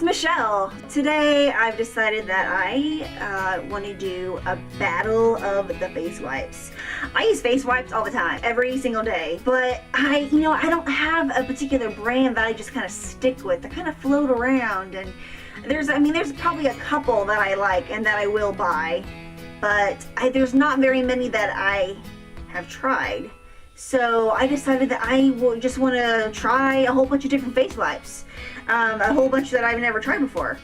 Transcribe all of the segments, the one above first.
Michelle. Today I've decided that I want to do a battle of the face wipes. I use face wipes all the time, every single day, but I don't have a particular brand that I just kind of stick with. I kind of float around, and there's probably a couple that I like and that I will buy, but there's not very many that I have tried. So I decided that I will just want to try a whole bunch of different face wipes. A whole bunch that I've never tried before.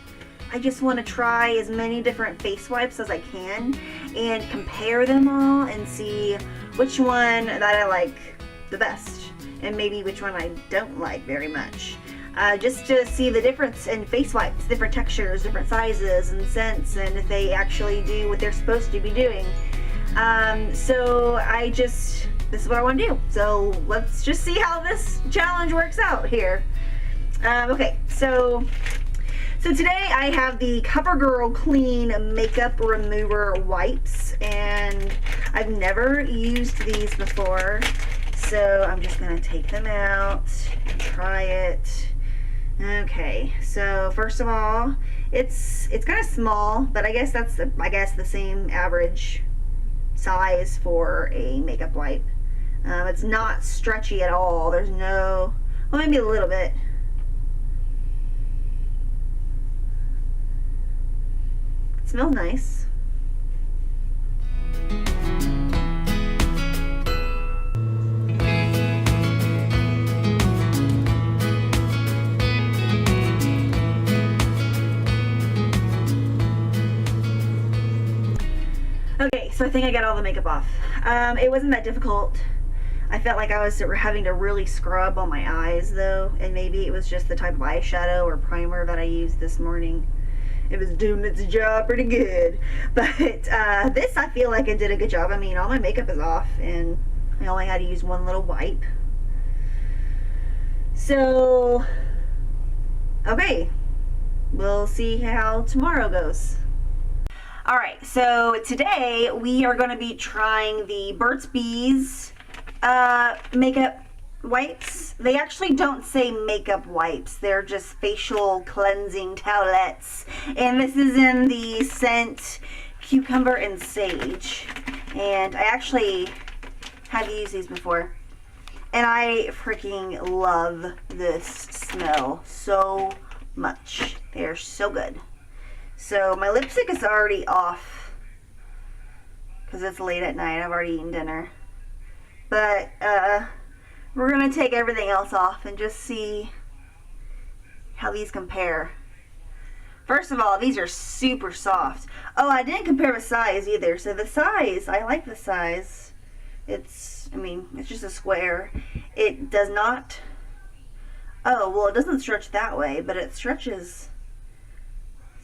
I just want to try as many different face wipes as I can and compare them all and see which one that I like the best and maybe which one I don't like very much. Just to see the difference in face wipes, different textures, different sizes and scents, and if they actually do what they're supposed to be doing. This is what I want to do. So let's just see how this challenge works out here. Okay, so today I have the Covergirl Clean Makeup Remover Wipes, and I've never used these before, so I'm just going to take them out and try it. Okay, so first of all, it's kind of small, but I guess that's the same average size for a makeup wipe. It's not stretchy at all. There's no, well, maybe a little bit. Smells nice. Okay, so I think I got all the makeup off. It wasn't that difficult. I felt like I was having to really scrub on my eyes though, and maybe it was just the type of eyeshadow or primer that I used this morning. It was doing its job pretty good, but this I feel like it did a good job. I mean, all my makeup is off and I only had to use one little wipe. So, okay, we'll see how tomorrow goes. Alright, so today we are going to be trying the Burt's Bees makeup wipes. They actually don't say makeup wipes, they're just facial cleansing towelettes, and this is in the scent Cucumber and Sage, and I actually have used these before and I freaking love this smell so much. They are so good. So my lipstick is already off because it's late at night. I've already eaten dinner, but we're going to take everything else off and just see how these compare. First of all, these are super soft. Oh, I didn't compare the size either. So the size, I like the size. It's just a square. It does not, oh, well, it doesn't stretch that way, but it stretches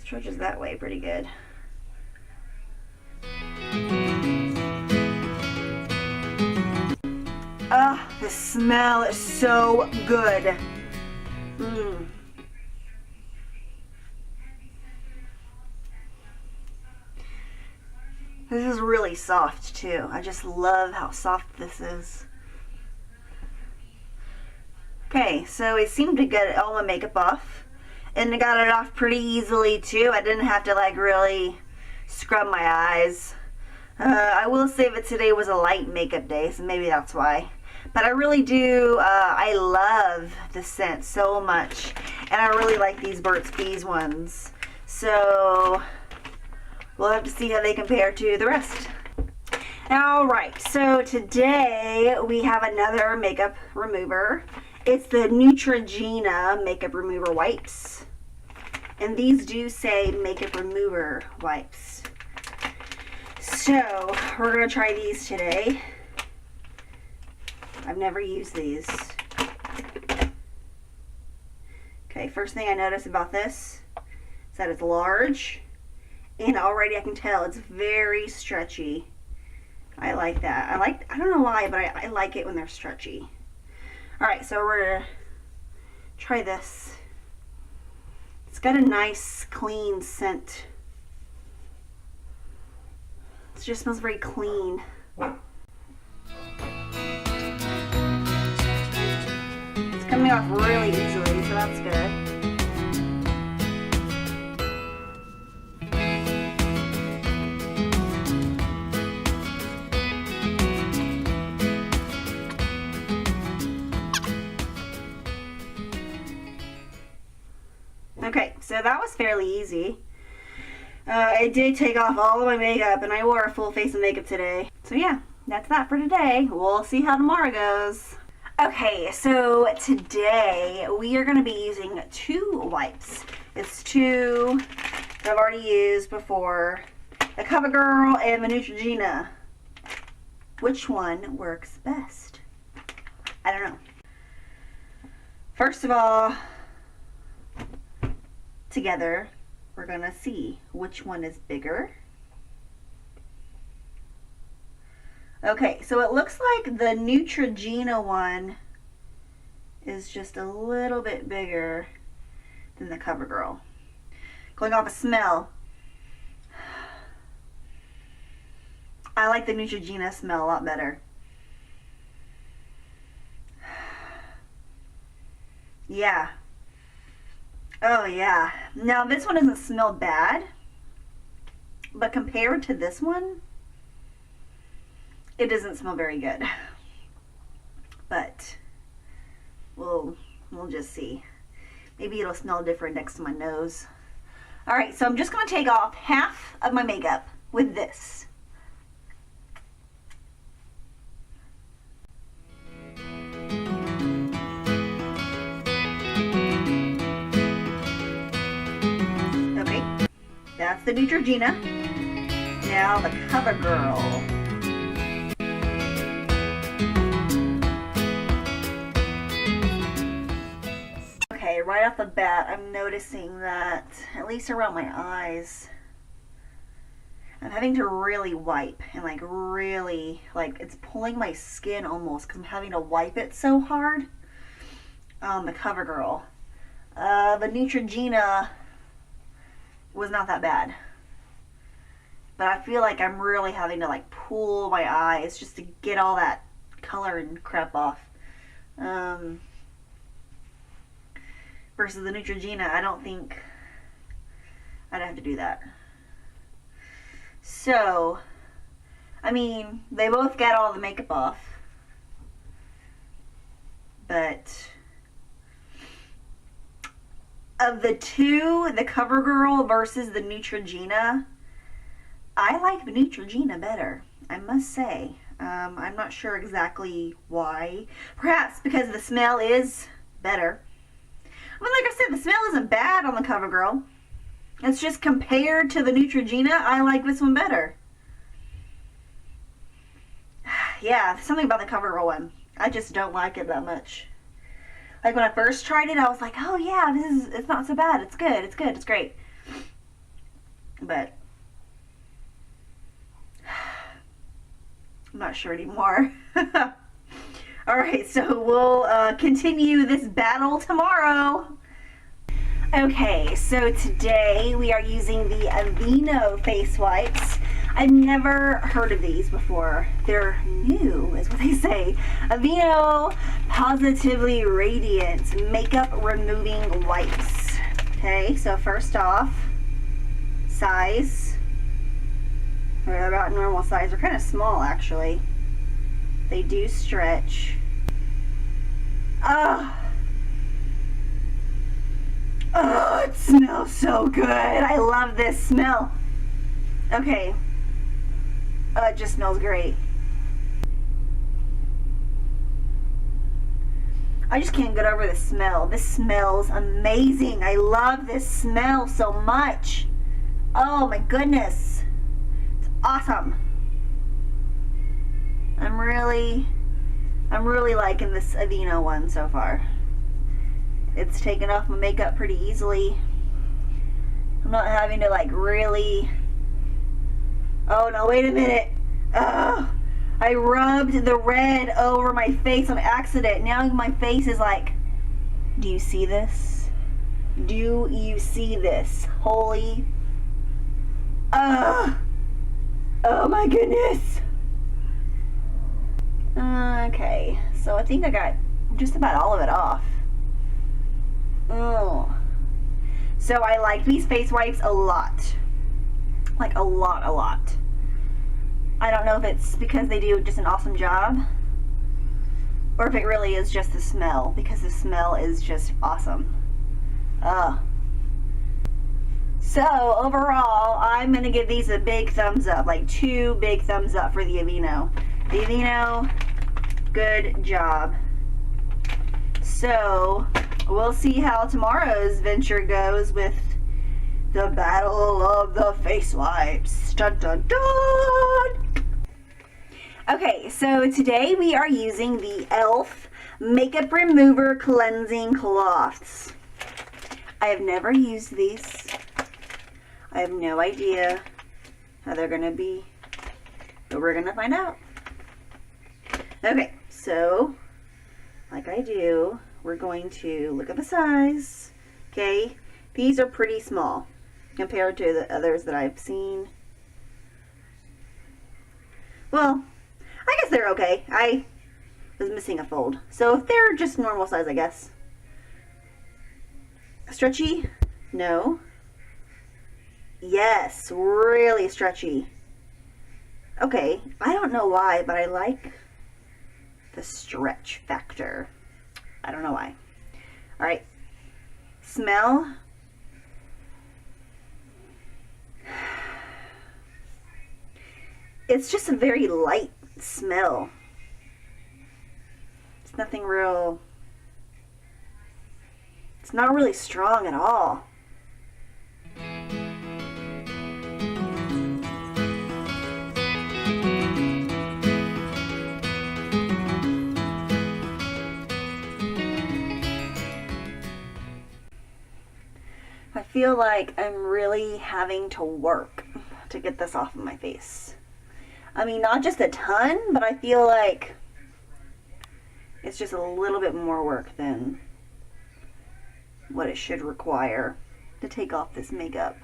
that way pretty good. Oh, the smell is so good. This is really soft too. I just love how soft this is. Okay, so it seemed to get all my makeup off, and I got it off pretty easily too. I didn't have to like really scrub my eyes. I will say that today was a light makeup day, so maybe that's why. But I really do, I love the scent so much. And I really like these Burt's Bees ones. So, we'll have to see how they compare to the rest. Alright, so today we have another makeup remover. It's the Neutrogena makeup remover wipes. And these do say makeup remover wipes. So, we're going to try these today. I've never used these. Okay, first thing I notice about this is that it's large, and already I can tell it's very stretchy. I like that. I don't know why, but I like it when they're stretchy. Alright, so we're going to try this. It's got a nice, clean scent. It just smells very clean. It's coming off really easily, so that's good. so that was fairly easy. I did take off all of my makeup, and I wore a full face of makeup today. So yeah, that's that for today. We'll see how tomorrow goes. Okay, so today we are going to be using 2 wipes. It's 2 that I've already used before. The Covergirl and the Neutrogena. Which one works best? I don't know. First of all, together, we're gonna see which one is bigger. Okay, so it looks like the Neutrogena one is just a little bit bigger than the Covergirl. Going off a smell, I like the Neutrogena smell a lot better. Yeah. Oh yeah. Now this one doesn't smell bad, but compared to this one, it doesn't smell very good. But we'll just see. Maybe it'll smell different next to my nose. Alright, so I'm just going to take off half of my makeup with this. Okay, that's the Neutrogena. Now the Covergirl. Okay, right off the bat, I'm noticing that, at least around my eyes, I'm having to really wipe, and really, it's pulling my skin almost, because I'm having to wipe it so hard on the Covergirl. The Neutrogena was not that bad, but I feel like I'm really having to pull my eyes just to get all that color and crap off. Versus the Neutrogena, I don't think I'd have to do that. So, I mean, they both got all the makeup off, but of the 2, the Covergirl versus the Neutrogena, I like the Neutrogena better, I must say. I'm not sure exactly why. Perhaps because the smell is better. I mean, like I said, the smell isn't bad on the Covergirl. It's just compared to the Neutrogena, I like this one better. Yeah, something about the Covergirl one. I just don't like it that much. Like when I first tried it, I was like, oh yeah, it's not so bad. It's good, it's good, it's great. But I'm not sure anymore. Alright, so we'll continue this battle tomorrow. Okay, so today we are using the Aveeno face wipes. I've never heard of these before. They're new, is what they say. Aveeno Positively Radiant Makeup Removing Wipes. Okay, so first off, size. They're about normal size. They're kind of small, actually. They do stretch. Oh, it smells so good. I love this smell. Okay. Oh, it just smells great. I just can't get over the smell. This smells amazing. I love this smell so much. Oh my goodness. It's awesome. I'm really liking this Aveeno one so far. It's taken off my makeup pretty easily. I'm not having to really... Oh no, wait a minute. Oh, I rubbed the red over my face on accident. Now my face is like, do you see this? Do you see this? Holy... Oh my goodness. Okay, so I think I got just about all of it off. Oh. So I like these face wipes a lot. Like a lot. I don't know if it's because they do just an awesome job, or if it really is just the smell, because the smell is just awesome. So overall, I'm gonna give these a big thumbs up, like 2 big thumbs up for the Aveeno. The Aveeno, good job. So we'll see how tomorrow's venture goes with the battle of the face wipes. Dun dun dun! Okay, so today we are using the E.L.F. Makeup Remover Cleansing Cloths. I have never used these. I have no idea how they're gonna be, but we're gonna find out. Okay, so like I do, we're going to look at the size. Okay, these are pretty small compared to the others that I've seen. Well, I guess they're okay. I was missing a fold, so if they're just normal size, I guess. Stretchy? No. Yes, really stretchy. Okay, I don't know why, but I like the stretch factor. I don't know why. All right, smell. It's just a very light smell. It's nothing real. It's not really strong at all. I feel like I'm really having to work to get this off of my face. I mean, not just a ton, but I feel like it's just a little bit more work than what it should require to take off this makeup.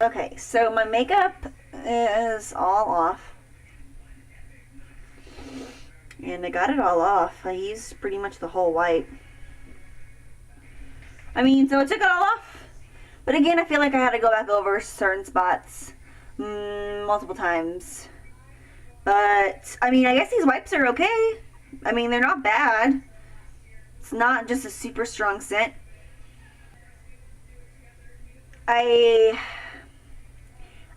Okay, so my makeup is all off. And I got it all off. I used pretty much the whole wipe. I mean, so I took it all off. But again, I feel like I had to go back over certain spots multiple times. But, I mean, I guess these wipes are okay. I mean, they're not bad. It's not just a super strong scent. I'm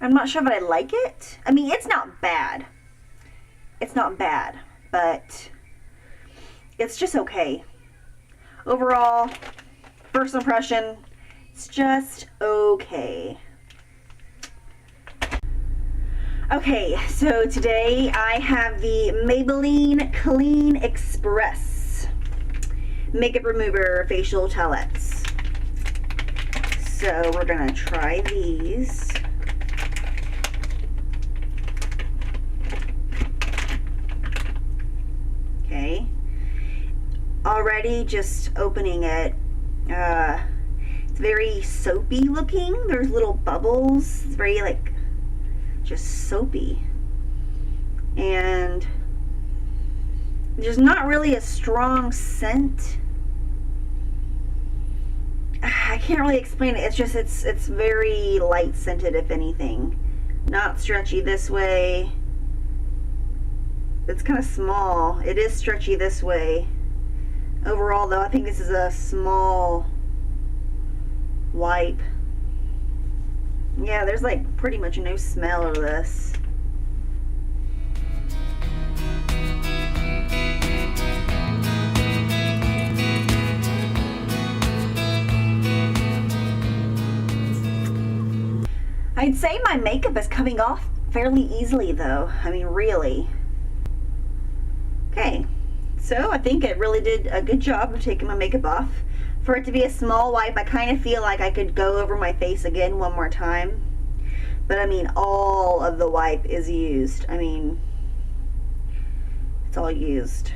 not sure, but I like it. I mean, it's not bad. It's not bad, but it's just okay. Overall, first impression, it's just okay. Okay, so today I have the Maybelline Clean Express Makeup Remover Facial Towelettes. So we're gonna try these. Okay. Already just opening it, it's very soapy looking. There's little bubbles. It's very like just soapy, and there's not really a strong scent. I can't really explain it. It's just it's very light scented, if anything. Not stretchy this way. It's kind of small. It is stretchy this way. Overall though, I think this is a small wipe. Yeah, there's like pretty much no smell of this. I'd say my makeup is coming off fairly easily though. I mean, really. Okay, so I think it really did a good job of taking my makeup off. For it to be a small wipe, I kind of feel like I could go over my face again one more time. But I mean, all of the wipe is used. I mean, it's all used.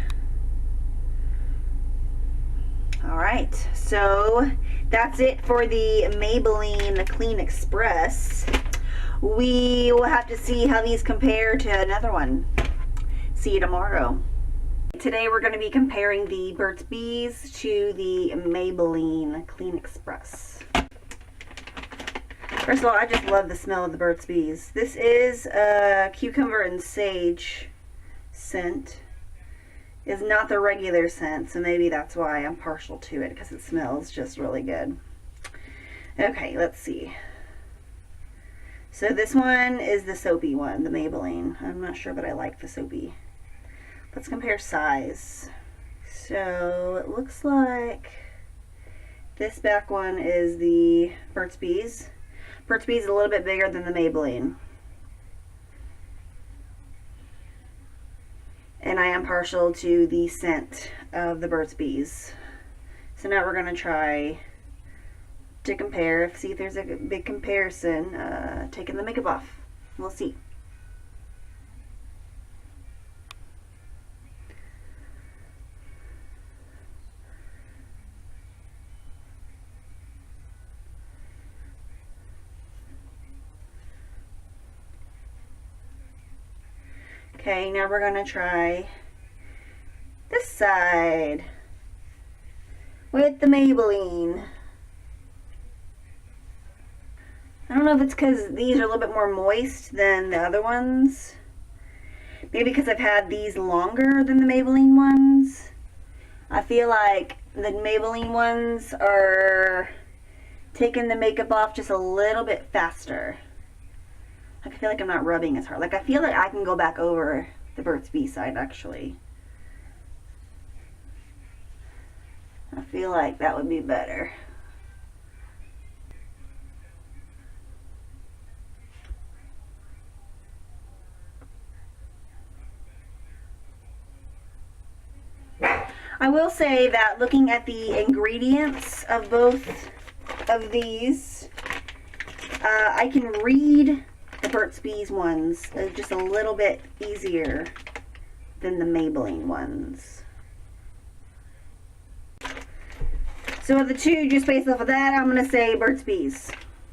Alright, so that's it for the Maybelline Clean Express. We will have to see how these compare to another one. See you tomorrow. Today we're going to be comparing the Burt's Bees to the Maybelline Clean Express. First of all, I just love the smell of the Burt's Bees. This is a cucumber and sage scent. It's not the regular scent, so maybe that's why I'm partial to it, because it smells just really good. Okay, let's see. So this one is the soapy one, the Maybelline. I'm not sure, but I like the soapy. Let's compare size. So it looks like this back one is the Burt's Bees. Burt's Bees is a little bit bigger than the Maybelline. And I am partial to the scent of the Burt's Bees. So now we're going to try to compare, see if there's a big comparison, taking the makeup off. We'll see. Okay, now we're going to try this side with the Maybelline. I don't know if it's because these are a little bit more moist than the other ones. Maybe because I've had these longer than the Maybelline ones. I feel like the Maybelline ones are taking the makeup off just a little bit faster. Like I feel like I'm not rubbing as hard. Like I feel like I can go back over the Burt's Bees side actually. I feel like that would be better. I will say that looking at the ingredients of both of these, I can read the Burt's Bees ones just a little bit easier than the Maybelline ones. So of the two, just based off of that, I'm going to say Burt's Bees.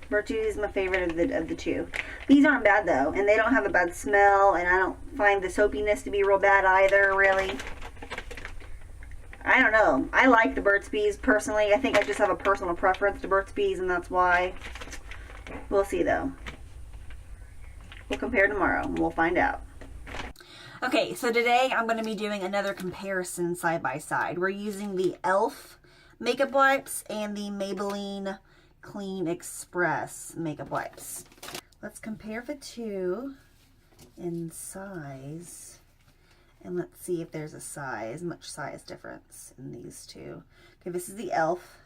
Burt's Bees is my favorite of the two. These aren't bad though, and they don't have a bad smell, and I don't find the soapiness to be real bad either, really. I don't know. I like the Burt's Bees personally. I think I just have a personal preference to Burt's Bees, and that's why. We'll see though. We'll compare tomorrow and we'll find out. Okay, so today I'm going to be doing another comparison side by side. We're using the E.L.F. makeup wipes and the Maybelline Clean Express makeup wipes. Let's compare the two in size. And let's see if there's a much size difference in these two. Okay, this is the E.L.F.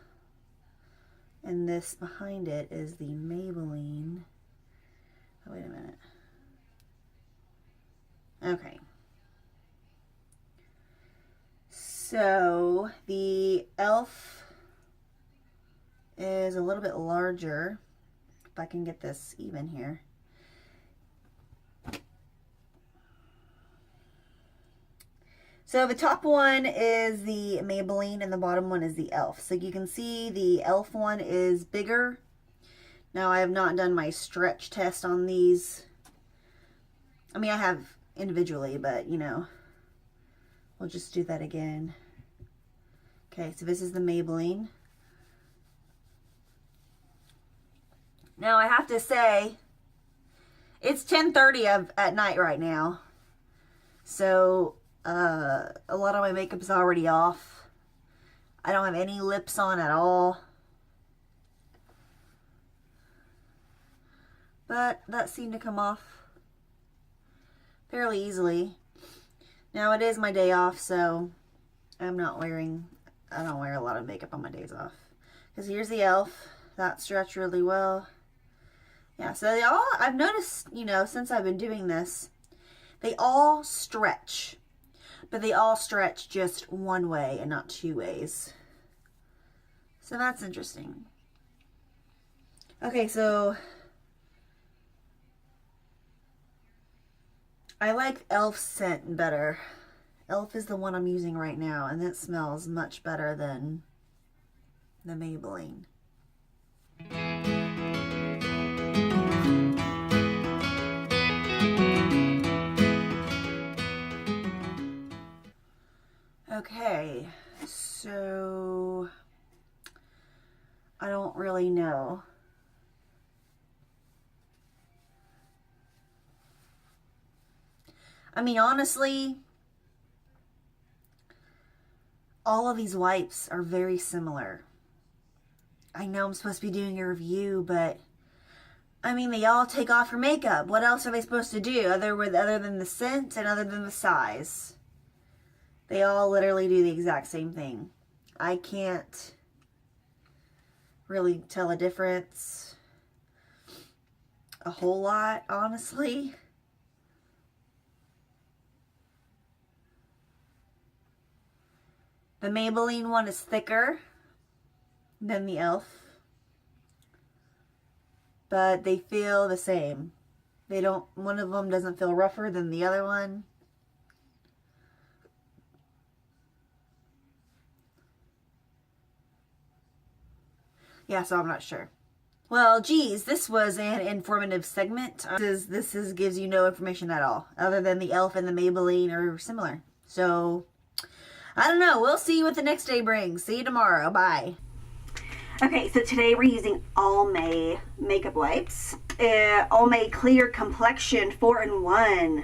And this behind it is the Maybelline. Oh, wait a minute. Okay. So the E.L.F. is a little bit larger. If I can get this even here. So the top one is the Maybelline and the bottom one is the E.L.F. So you can see the E.L.F. one is bigger. Now I have not done my stretch test on these. I mean, I have individually, but you know, we'll just do that again. Okay, so this is the Maybelline. Now I have to say, it's 10:30 at night right now. So a lot of my makeup is already off. I don't have any lips on at all. But that seemed to come off fairly easily. Now it is my day off, so I don't wear a lot of makeup on my days off. Because here's the E.L.F. That stretched really well. Yeah, so they all, I've noticed, you know, since I've been doing this, they all stretch. But they all stretch just one way and not two ways. So that's interesting. Okay, so I like E.L.F. scent better. E.L.F. is the one I'm using right now, and it smells much better than the Maybelline. Okay, so I don't really know. I mean, honestly, all of these wipes are very similar. I know I'm supposed to be doing a review, but I mean, they all take off your makeup. What else are they supposed to do other than the scent and other than the size? They all literally do the exact same thing. I can't really tell a difference a whole lot, honestly. The Maybelline one is thicker than the E.L.F. But they feel the same. One of them doesn't feel rougher than the other one. Yeah, so I'm not sure. Well, geez, this was an informative segment. This gives you no information at all, other than the E.L.F. and the Maybelline are similar. So, I don't know. We'll see what the next day brings. See you tomorrow. Bye. Okay, so today we're using Almay makeup wipes. Almay Clear Complexion 4-in-1.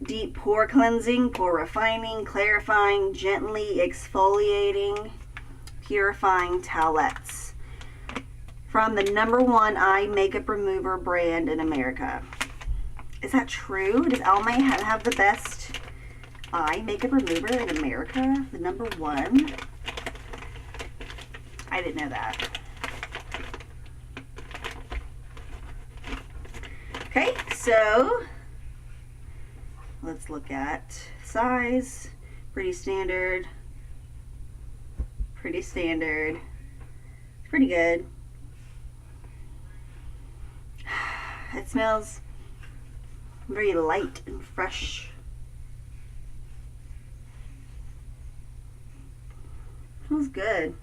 Deep pore cleansing, pore refining, clarifying, gently exfoliating, purifying towelettes. From the #1 eye makeup remover brand in America. Is that true? Does Almay have the best eye makeup remover in America? The #1? I didn't know that. Okay, so let's look at size. Pretty standard. Pretty standard. Pretty good. It smells very light and fresh. Smells good.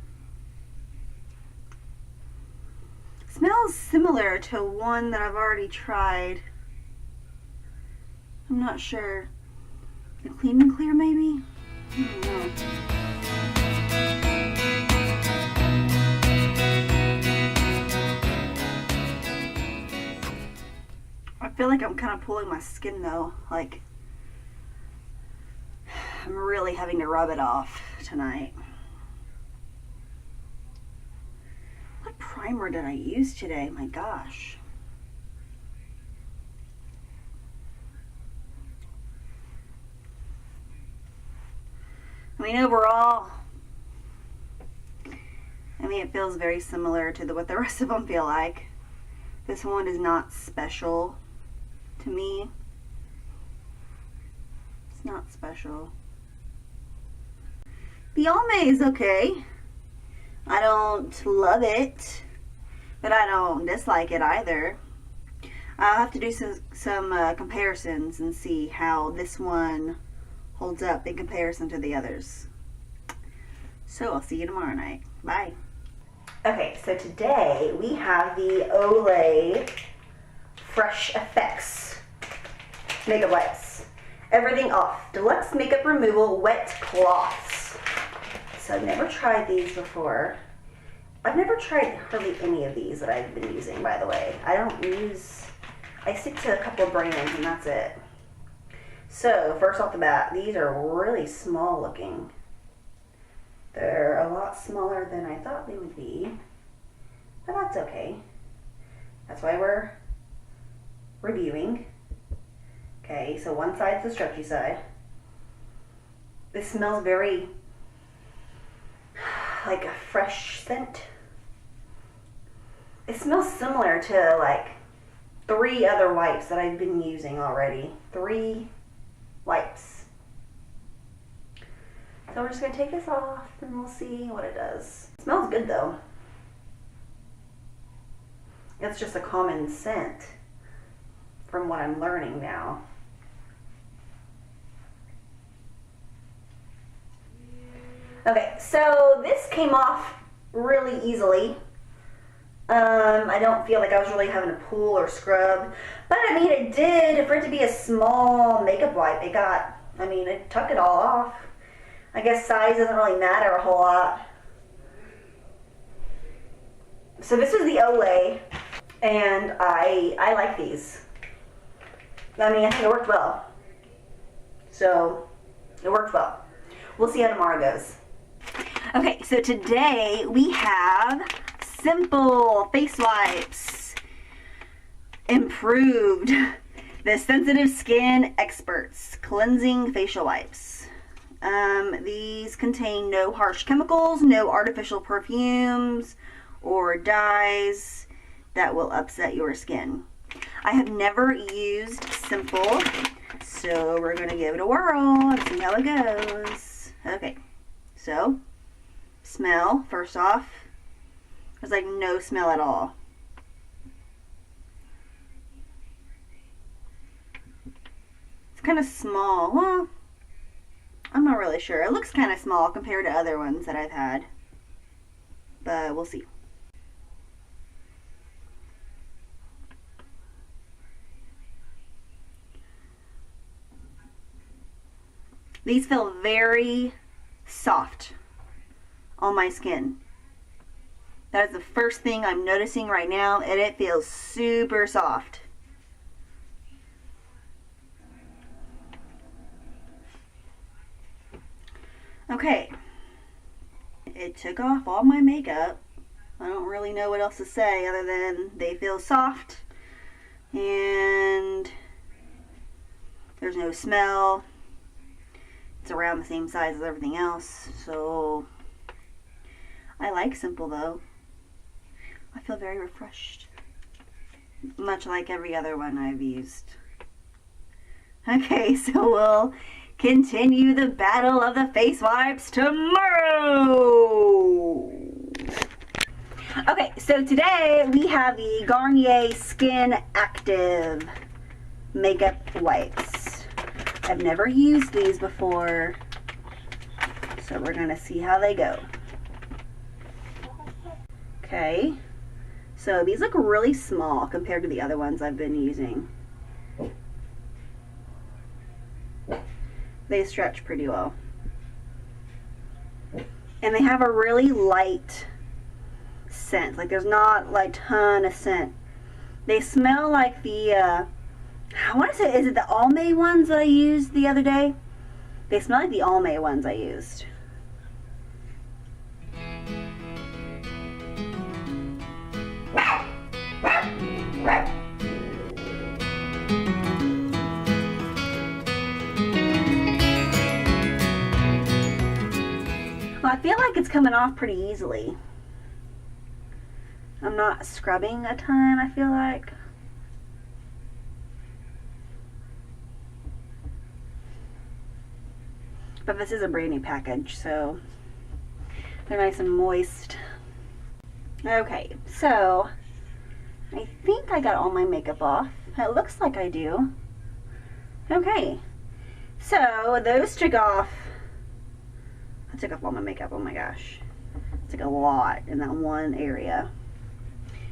Smells similar to one that I've already tried. I'm not sure. The Clean and Clear, maybe? I don't know. I feel like I'm kind of pulling my skin though. Like, I'm really having to rub it off tonight. What primer did I use today? My gosh. I mean, overall, it feels very similar to what the rest of them feel like. This one is not special to me. It's not special. The Almay is okay. I don't love it, but I don't dislike it either. I'll have to do some comparisons and see how this one holds up in comparison to the others. So I'll see you tomorrow night. Bye. Okay, so today we have the Olay Fresh Effects makeup wipes. Everything off. Deluxe makeup removal wet cloths. So I've never tried these before. I've never tried hardly any of these that I've been using, by the way. I stick to a couple of brands and that's it. So first off the bat, these are really small looking. They're a lot smaller than I thought they would be, but that's okay. That's why we're reviewing. Okay, so one side's the stretchy side. This smells very like a fresh scent. It smells similar to like 3 other wipes that I've been using already. 3 wipes. So we're just going to take this off and we'll see what it does. It smells good though. It's just a common scent from what I'm learning now. Okay, so this came off really easily. I don't feel like I was really having to pull or scrub, but I mean it did, for it to be a small makeup wipe, it took it all off. I guess size doesn't really matter a whole lot. So this is the Olay, and I like these. I think it worked well. So, it worked well. We'll see how tomorrow goes. Okay, so today we have Simple face wipes. Improved. The Sensitive Skin Experts Cleansing Facial Wipes. These contain no harsh chemicals, no artificial perfumes or dyes that will upset your skin. I have never used Simple, so we're going to give it a whirl and see how it goes. Okay, so smell, first off. There's like no smell at all. It's kind of small. Well, I'm not really sure. It looks kind of small compared to other ones that I've had, but we'll see. These feel very soft on my skin. That is the first thing I'm noticing right now, and it feels super soft. Okay, it took off all my makeup. I don't really know what else to say other than they feel soft and there's no smell. It's around the same size as everything else, so I like Simple though. I feel very refreshed, much like every other one I've used. Okay, so we'll continue the battle of the face wipes tomorrow. Okay, so today we have the Garnier Skin Active makeup wipes. I've never used these before, so we're gonna see how they go. Okay, so these look really small compared to the other ones I've been using. They stretch pretty well. And they have a really light scent. Like there's not like ton of scent. They smell like the, I want to say, is it the Almay ones that I used the other day? They smell like the Almay ones I used. Well, I feel like it's coming off pretty easily. I'm not scrubbing a ton, I feel like. But this is a brand new package, so they're nice and moist. Okay, so I think I got all my makeup off. It looks like I do. Okay, so those took off. I took off all my makeup, oh my gosh. I took a lot in that one area.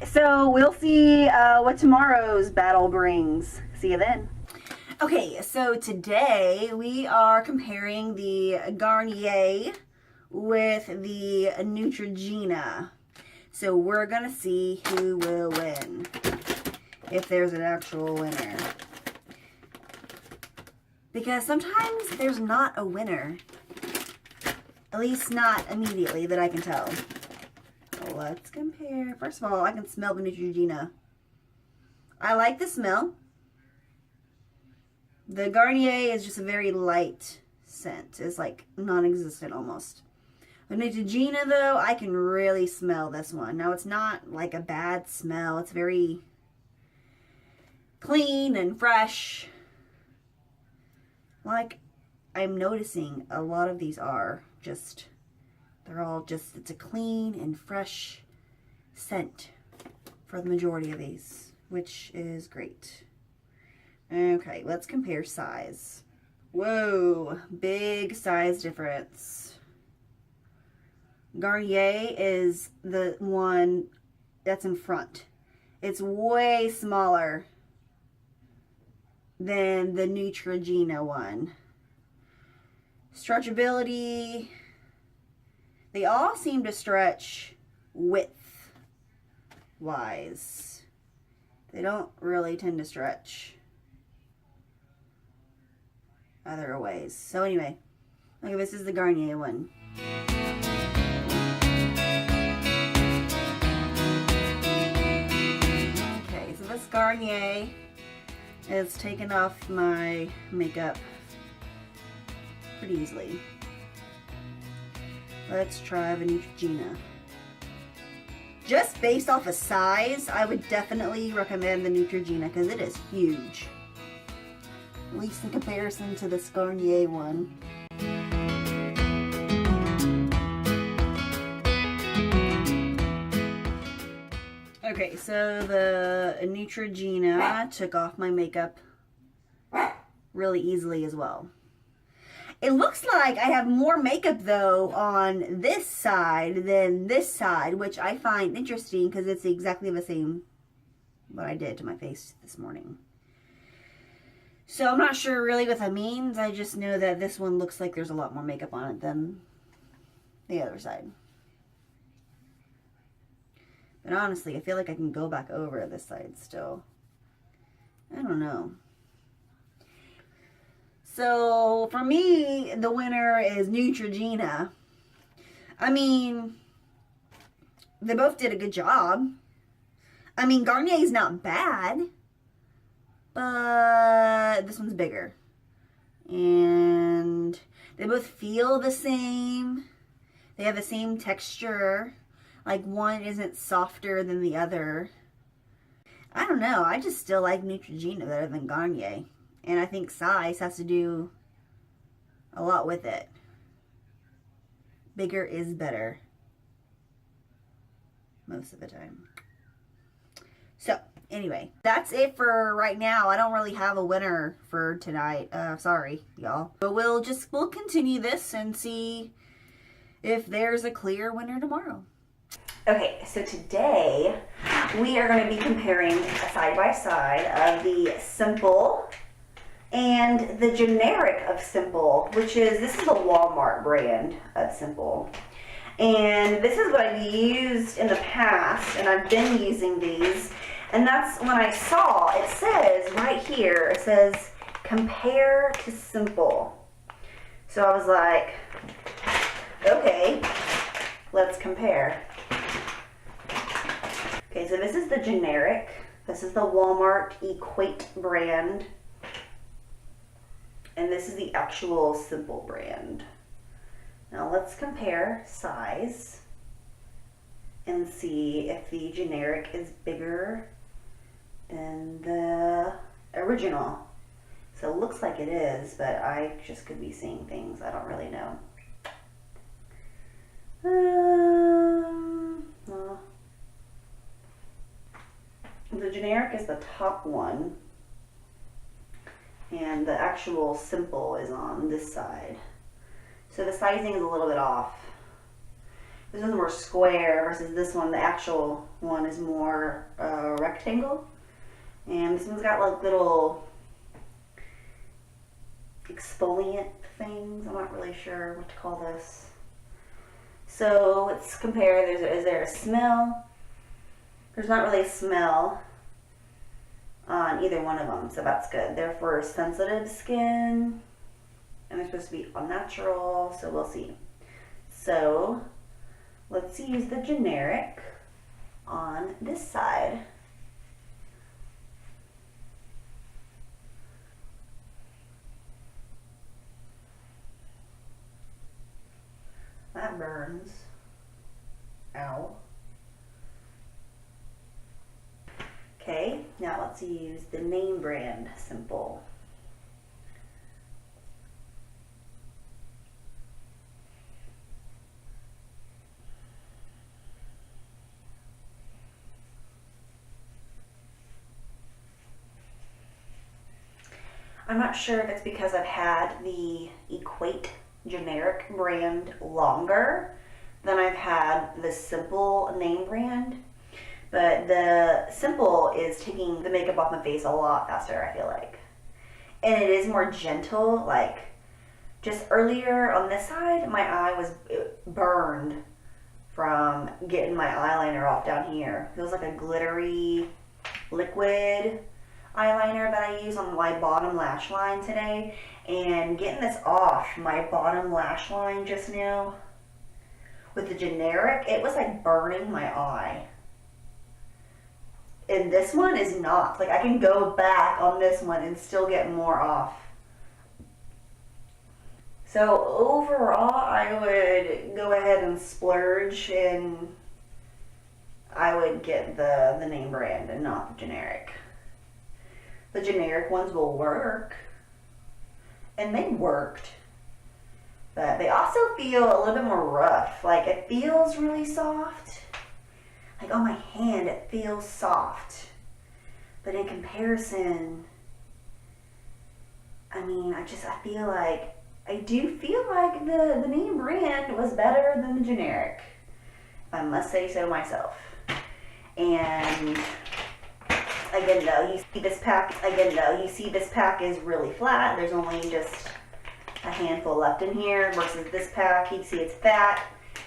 So we'll see what tomorrow's battle brings. See you then. Okay, so today we are comparing the Garnier with the Neutrogena. So we're gonna see who will win, if there's an actual winner. Because sometimes there's not a winner. At least not immediately that I can tell. So let's compare. First of all, I can smell the Neutrogena. I like the smell. The Garnier is just a very light scent. It's like non-existent almost. The Neutrogena though, I can really smell this one. Now it's not like a bad smell. It's very clean and fresh. Like I'm noticing a lot of these are just, they're all just, it's a clean and fresh scent for the majority of these, which is great. Okay, let's compare size. Whoa, big size difference. Garnier is the one that's in front. It's way smaller than the Neutrogena one. Stretchability, they all seem to stretch width wise. They don't really tend to stretch other ways. So anyway, okay, this is the Garnier one. this Garnier is taking off my makeup pretty easily. Let's try the Neutrogena. Just based off of size, I would definitely recommend the Neutrogena because it is huge. At least in comparison to this Garnier one. Okay, so the Neutrogena took off my makeup really easily as well. It looks like I have more makeup though on this side than this side, which I find interesting because it's exactly the same what I did to my face this morning. So I'm not sure really what that means. I just know that this one looks like there's a lot more makeup on it than the other side. But honestly, I feel like I can go back over this side still. I don't know. So for me, the winner is Neutrogena. I mean, they both did a good job. I mean, Garnier's not bad, but this one's bigger. And they both feel the same. They have the same texture. Like one isn't softer than the other. I don't know. I just still like Neutrogena better than Garnier. And I think size has to do a lot with it. Bigger is better. Most of the time. So, anyway. That's it for right now. I don't really have a winner for tonight. Sorry, y'all. But we'll continue this and see if there's a clear winner tomorrow. Okay, so today we are going to be comparing a side-by-side of the Simple and the generic of Simple, this is the Walmart brand of Simple. And this is what I've used in the past, and I've been using these. And that's when I saw, it says right here, it says, compare to Simple. So I was like, okay, let's compare. Okay, so this is the generic. This is the Walmart Equate brand. And this is the actual Simple brand. Now let's compare size and see if the generic is bigger than the original. So it looks like it is, but I just could be seeing things. I don't really know. Well, the generic is the top one, and the actual Simple is on this side. So the sizing is a little bit off. This is more square versus this one. The actual one is more rectangle. And this one's got like little exfoliant things. I'm not really sure what to call this. So let's compare. Is there a smell? There's not really a smell on either one of them, so that's good. They're for sensitive skin, and they're supposed to be all natural, so we'll see. So let's use the generic on this side. That burns. Ow. Okay, now let's use the name brand Simple. I'm not sure if it's because I've had the Equate generic brand longer than I've had the Simple name brand. But the Simple is taking the makeup off my face a lot faster, I feel like. And it is more gentle. Like, just earlier on this side, my eye was burned from getting my eyeliner off down here. It was like a glittery liquid eyeliner that I use on my bottom lash line today. And getting this off my bottom lash line just now with the generic, it was like burning my eye. And this one is not. Like, I can go back on this one and still get more off. So overall, I would go ahead and splurge, and I would get the name brand and not the generic. The generic ones will work, and they worked, but they also feel a little bit more rough. Like, it feels really soft. Like, on my hand, it feels soft. But in comparison, I mean, I feel like, I do feel like the name brand was better than the generic, if I must say so myself. And again though, you see this pack is really flat. There's only just a handful left in here versus this pack. You can see it's fat,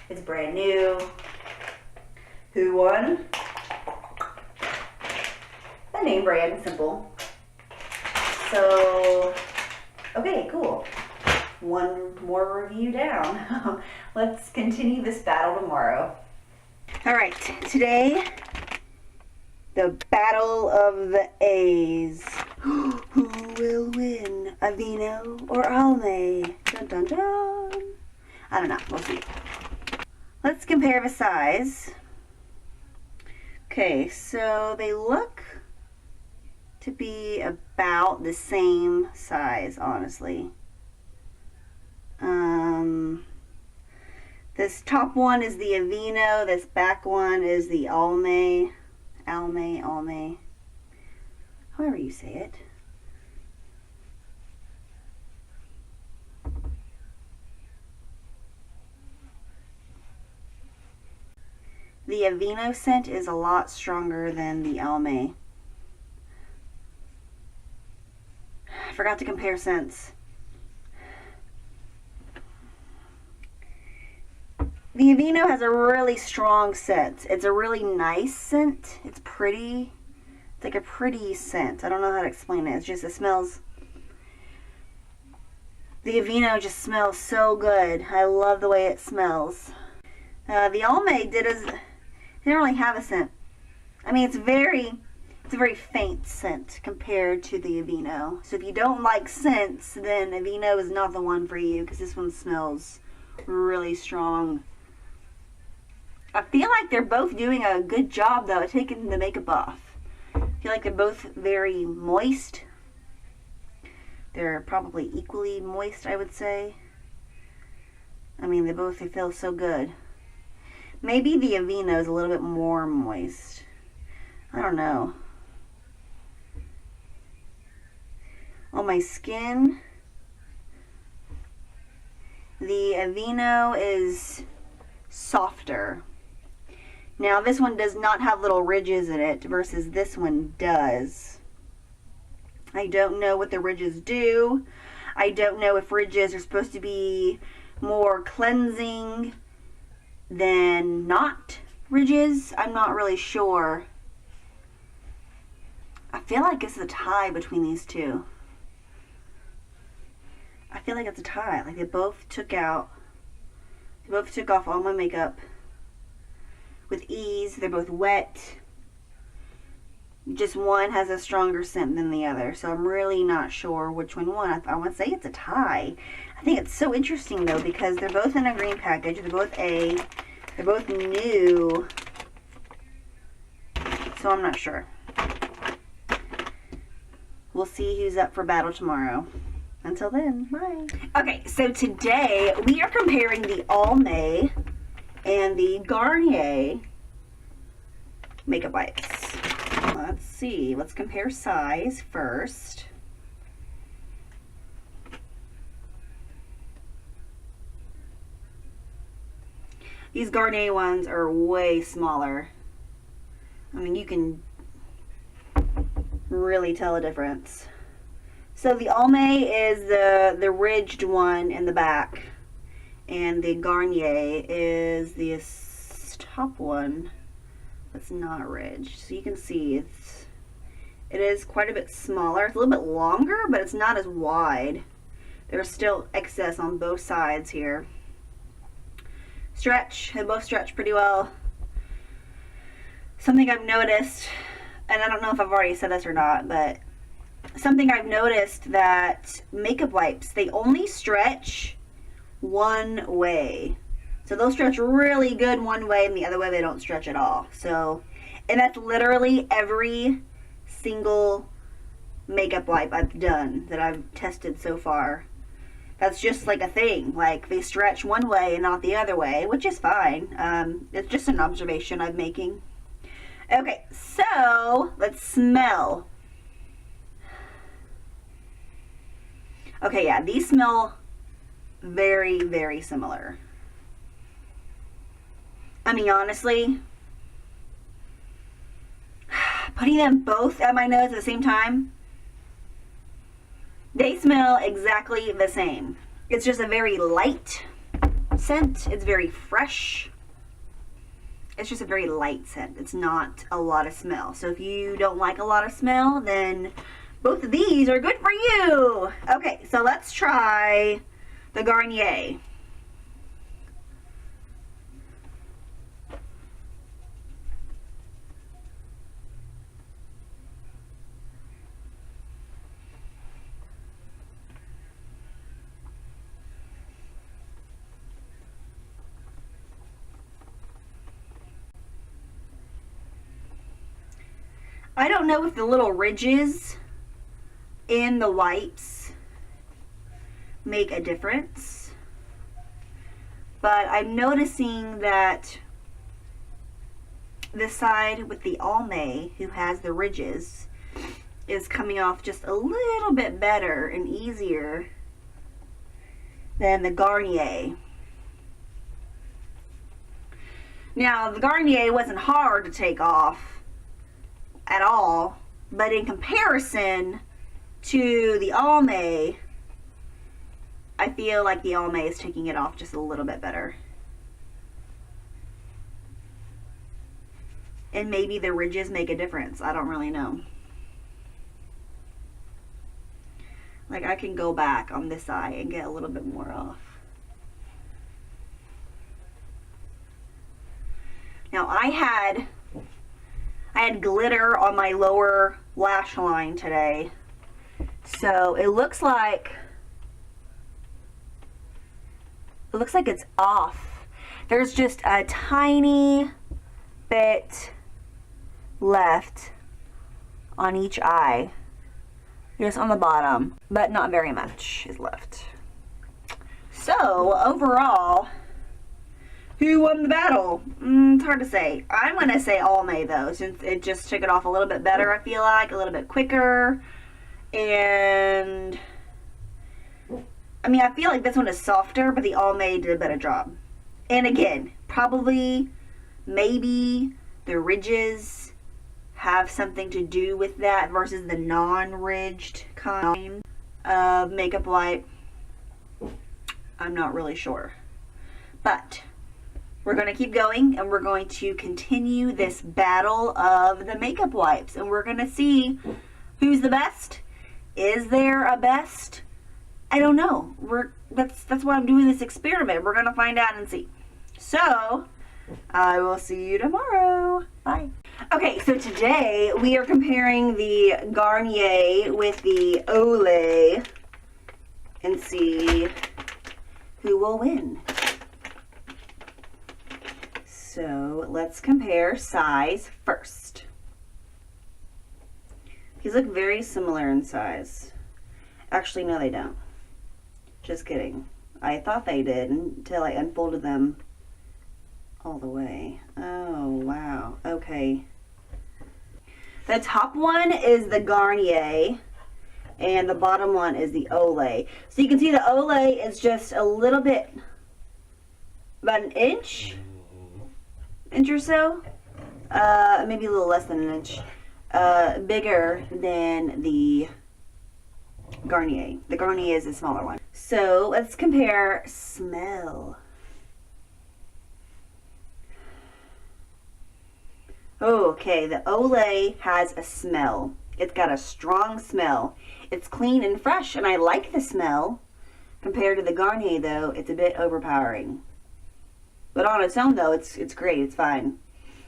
it's brand new. Who won? The name brand, Simple. So, okay, cool. One more review down. Let's continue this battle tomorrow. Alright, today, the battle of the A's. Who will win? Aveeno or Almay? Dun dun dun. I don't know, we'll see. Let's compare the size. Okay, so they look to be about the same size, honestly. This top one is the Aveeno, this back one is the Almay, however you say it. The Aveeno scent is a lot stronger than the Almay. I forgot to compare scents. The Aveeno has a really strong scent. It's a really nice scent. It's pretty. It's like a pretty scent. I don't know how to explain it. It's just, it smells. The Aveeno just smells so good. I love the way it smells. The Almay didn't really have a scent. I mean, it's a very faint scent compared to the Aveeno. So if you don't like scents, then Aveeno is not the one for you, because this one smells really strong. I feel like they're both doing a good job though at taking the makeup off. I feel like they're both very moist. They're probably equally moist, I would say. I mean, they feel so good. Maybe the Aveeno is a little bit more moist. I don't know. On my skin, the Aveeno is softer. Now this one does not have little ridges in it versus this one does. I don't know what the ridges do. I don't know if ridges are supposed to be more cleansing than not ridges. I'm not really sure. I feel like it's a tie between these two. I feel like it's a tie. Like they both took off all my makeup with ease. They're both wet. Just one has a stronger scent than the other, so I'm really not sure which one won. I would say it's a tie. I think it's so interesting though, because they're both in a green package. They're both they're both new, so I'm not sure. We'll see who's up for battle tomorrow. Until then, bye. Okay, so today we are comparing the Almay and the Garnier makeup wipes. Let's see. Let's compare size first. These Garnier ones are way smaller. I mean, you can really tell a difference. So the Almay is the ridged one in the back, and the Garnier is this top one that's not ridged. So you can see it is quite a bit smaller. It's a little bit longer, but it's not as wide. There's still excess on both sides here. Stretch, they both stretch pretty well. Something I've noticed and I don't know if I've already said this or not, but something I've noticed that makeup wipes, they only stretch one way. So they'll stretch really good one way, and the other way they don't stretch at all. So, and that's literally every single makeup wipe I've done that I've tested so far. That's just like a thing. Like, they stretch one way and not the other way, which is fine. It's just an observation I'm making. Okay, so let's smell. Okay, yeah, these smell very, very similar. I mean, honestly, putting them both at my nose at the same time, they smell exactly the same. It's just a very light scent. It's very fresh. It's just a very light scent. It's not a lot of smell. So if you don't like a lot of smell, then both of these are good for you. Okay, so let's try the Garnier. I don't know if the little ridges in the wipes make a difference, but I'm noticing that this side with the Almay, who has the ridges, is coming off just a little bit better and easier than the Garnier. Now, the Garnier wasn't hard to take off at all, but in comparison to the Almay, I feel like the Almay is taking it off just a little bit better. And maybe the ridges make a difference. I don't really know. Like, I can go back on this eye and get a little bit more off. Now, I had glitter on my lower lash line today, so it looks like it's off. There's just a tiny bit left on each eye, just on the bottom, but not very much is left. So overall, who won the battle? It's hard to say. I'm going to say Almay, though, since it just took it off a little bit better, I feel like. A little bit quicker. And, I mean, I feel like this one is softer, but the Almay did a better job. And again, probably, maybe, the ridges have something to do with that versus the non-ridged kind of makeup wipe. I'm not really sure. But we're going to keep going, and we're going to continue this battle of the makeup wipes, and we're going to see who's the best. Is there a best? I don't know. That's why I'm doing this experiment. We're going to find out and see. So, I will see you tomorrow. Bye. Okay, so today we are comparing the Garnier with the Olay and see who will win. So let's compare size first. These look very similar in size. Actually, no, they don't. Just kidding. I thought they did until I unfolded them all the way. Oh, wow. Okay. The top one is the Garnier, and the bottom one is the Olay. So you can see the Olay is just a little bit, about an inch or so, maybe a little less than an inch, bigger than the Garnier. The Garnier is a smaller one. So let's compare smell. Okay, the Olay has a smell. It's got a strong smell. It's clean and fresh, and I like the smell. Compared to the Garnier, though, it's a bit overpowering. But on its own, though, it's great. It's fine.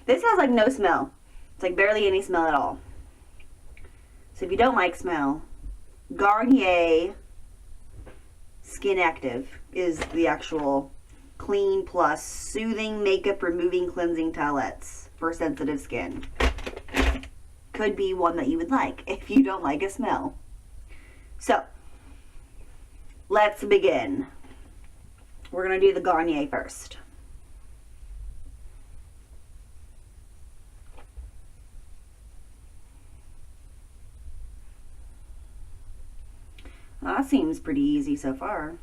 This has, like, no smell. It's, like, barely any smell at all. So if you don't like smell, Garnier Skin Active is the actual Clean Plus Soothing Makeup Removing Cleansing Towelettes for sensitive skin. Could be one that you would like if you don't like a smell. So, let's begin. We're going to do the Garnier first. Well, that seems pretty easy so far.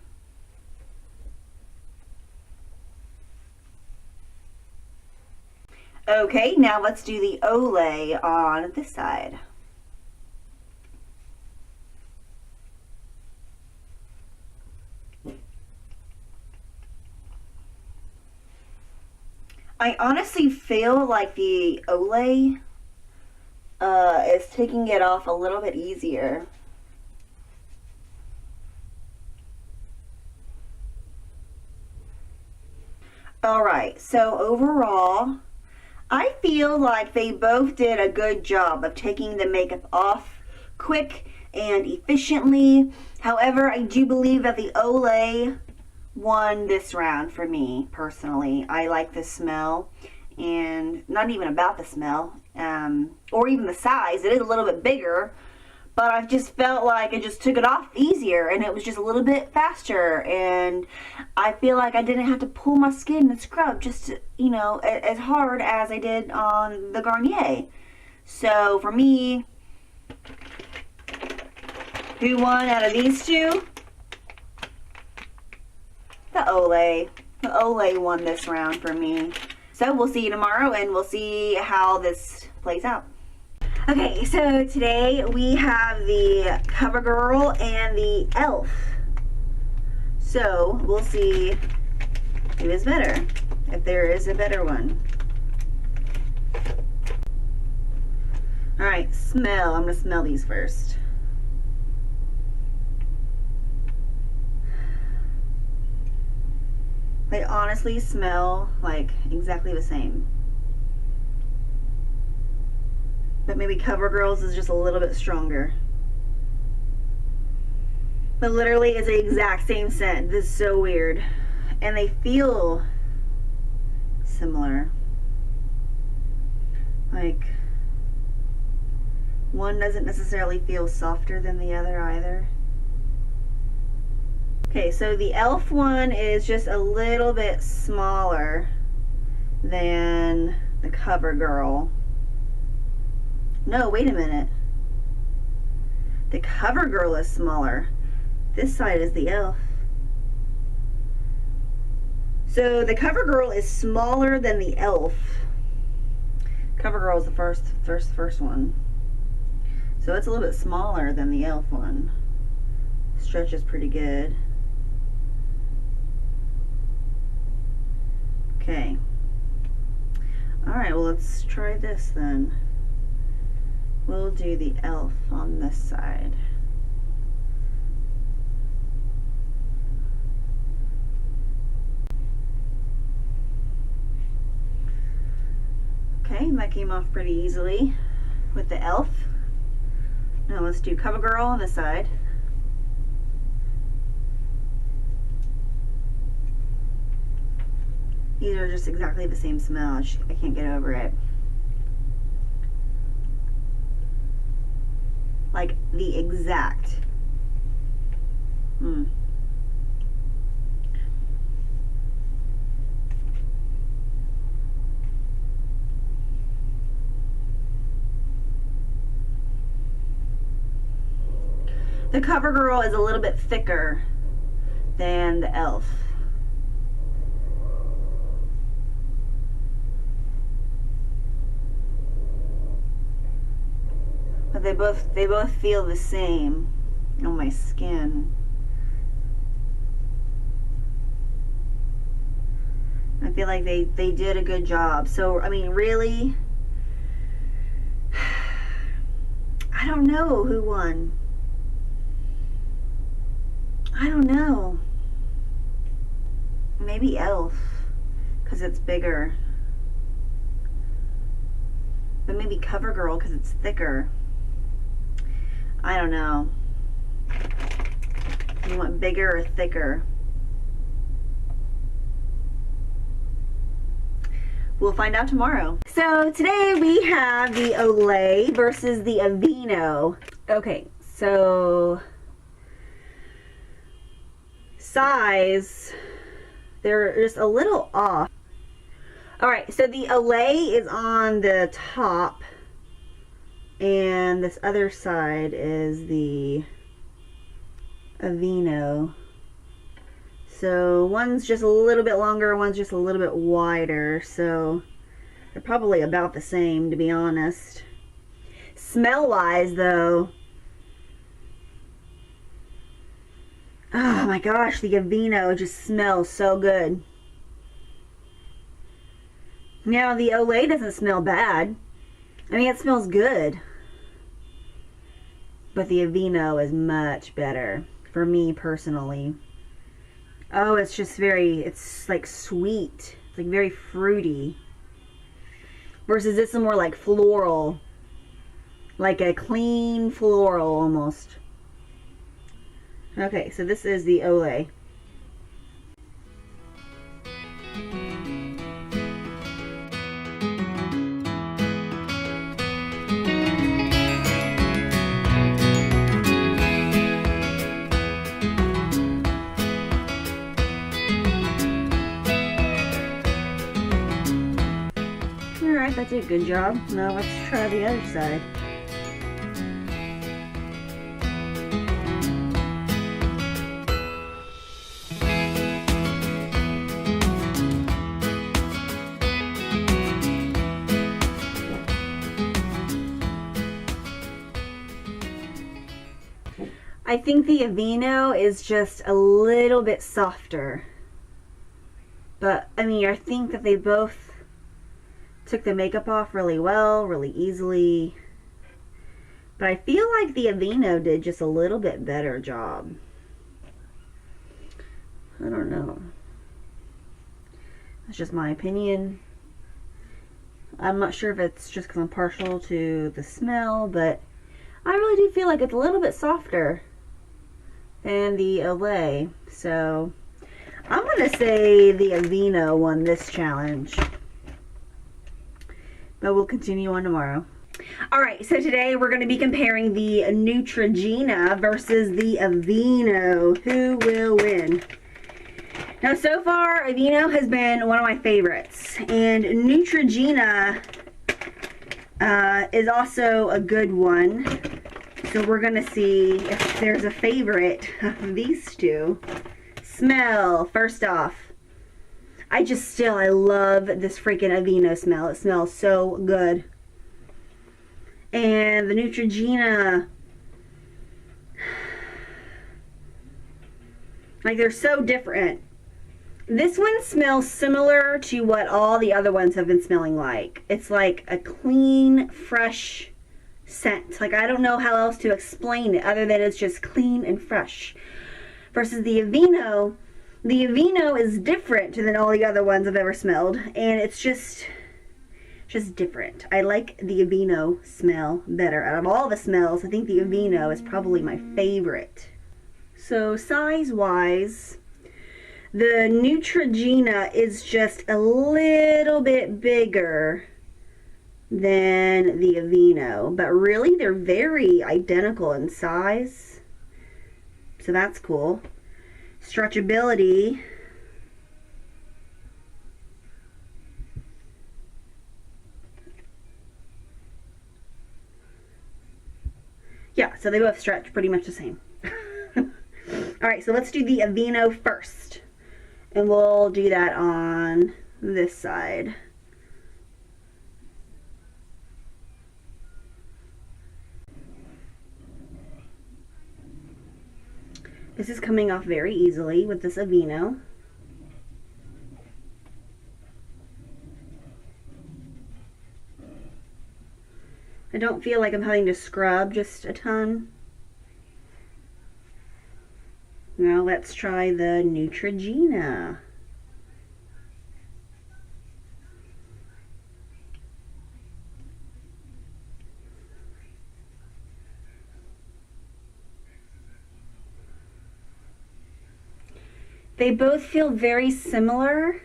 Okay, now let's do the Olay on this side. I honestly feel like the Olay is taking it off a little bit easier. Alright, so overall, I feel like they both did a good job of taking the makeup off quick and efficiently. However, I do believe that the Olay won this round for me personally. I like the smell, and not even about the smell, or even the size. It is a little bit bigger, but I just felt like it just took it off easier, and it was just a little bit faster, and I feel like I didn't have to pull my skin and scrub just, you know, as hard as I did on the Garnier. So for me, who won out of these two? The Olay. The Olay won this round for me. So we'll see you tomorrow, and we'll see how this plays out. Okay, so today we have the Covergirl and the E.L.F. So we'll see who is better, if there is a better one. Alright, smell. I'm going to smell these first. They honestly smell like exactly the same. But maybe CoverGirl's is just a little bit stronger. But literally it's the exact same scent. This is so weird. And they feel similar. Like, one doesn't necessarily feel softer than the other either. Okay, so the E.L.F. one is just a little bit smaller than the CoverGirl. No, wait a minute. The CoverGirl is smaller. This side is the E.L.F. So the CoverGirl is smaller than the E.L.F. CoverGirl is the first one. So it's a little bit smaller than the E.L.F. one. Stretch is pretty good. Okay. Alright, well let's try this then. We'll do the E.L.F. on this side. Okay, that came off pretty easily with the E.L.F. Now let's do CoverGirl on this side. These are just exactly the same smell. I can't get over it. Like the exact. The CoverGirl is a little bit thicker than the E.L.F. But they both feel the same on my skin. I feel like they did a good job. So, I mean, really, I don't know who won. I don't know. Maybe E.L.F. because it's bigger. But maybe CoverGirl because it's thicker. I don't know. You want bigger or thicker? We'll find out tomorrow. So today we have the Olay versus the Aveeno. Okay, so size, they're just a little off. Alright, so the Olay is on the top, and this other side is the Aveeno. So one's just a little bit longer, one's just a little bit wider, so they're probably about the same, to be honest. Smell wise though, oh my gosh, the Aveeno just smells so good. Now the Olay doesn't smell bad. I mean, it smells good, but the Aveeno is much better for me personally. Oh, it's just it's like sweet. It's like very fruity. Versus this is more like floral. Like a clean floral almost. Okay, so this is the Olay. Alright, that did a good job. Now let's try the other side. I think the Aveeno is just a little bit softer. But, I mean, I think that they both took the makeup off really well, really easily. But I feel like the Aveeno did just a little bit better job. I don't know. That's just my opinion. I'm not sure if it's just because I'm partial to the smell, but I really do feel like it's a little bit softer than the Olay. So I'm going to say the Aveeno won this challenge. But we'll continue on tomorrow. Alright, so today we're going to be comparing the Neutrogena versus the Aveeno. Who will win? Now, so far, Aveeno has been one of my favorites. And Neutrogena is also a good one. So we're going to see if there's a favorite of these two. Smell, first off. I love this freaking Aveeno smell. It smells so good. And the Neutrogena, like, they're so different. This one smells similar to what all the other ones have been smelling like. It's like a clean, fresh scent. Like, I don't know how else to explain it other than it's just clean and fresh. Versus the Aveeno is different than all the other ones I've ever smelled, and it's just different. I like the Aveeno smell better. Out of all the smells, I think the Aveeno is probably my favorite. So size-wise, the Neutrogena is just a little bit bigger than the Aveeno, but really they're very identical in size, so that's cool. Stretchability, yeah, so they both stretch pretty much the same. Alright, so let's do the Aveeno first, and we'll do that on this side. This is coming off very easily with this Aveeno. I don't feel like I'm having to scrub just a ton. Now let's try the Neutrogena. They both feel very similar.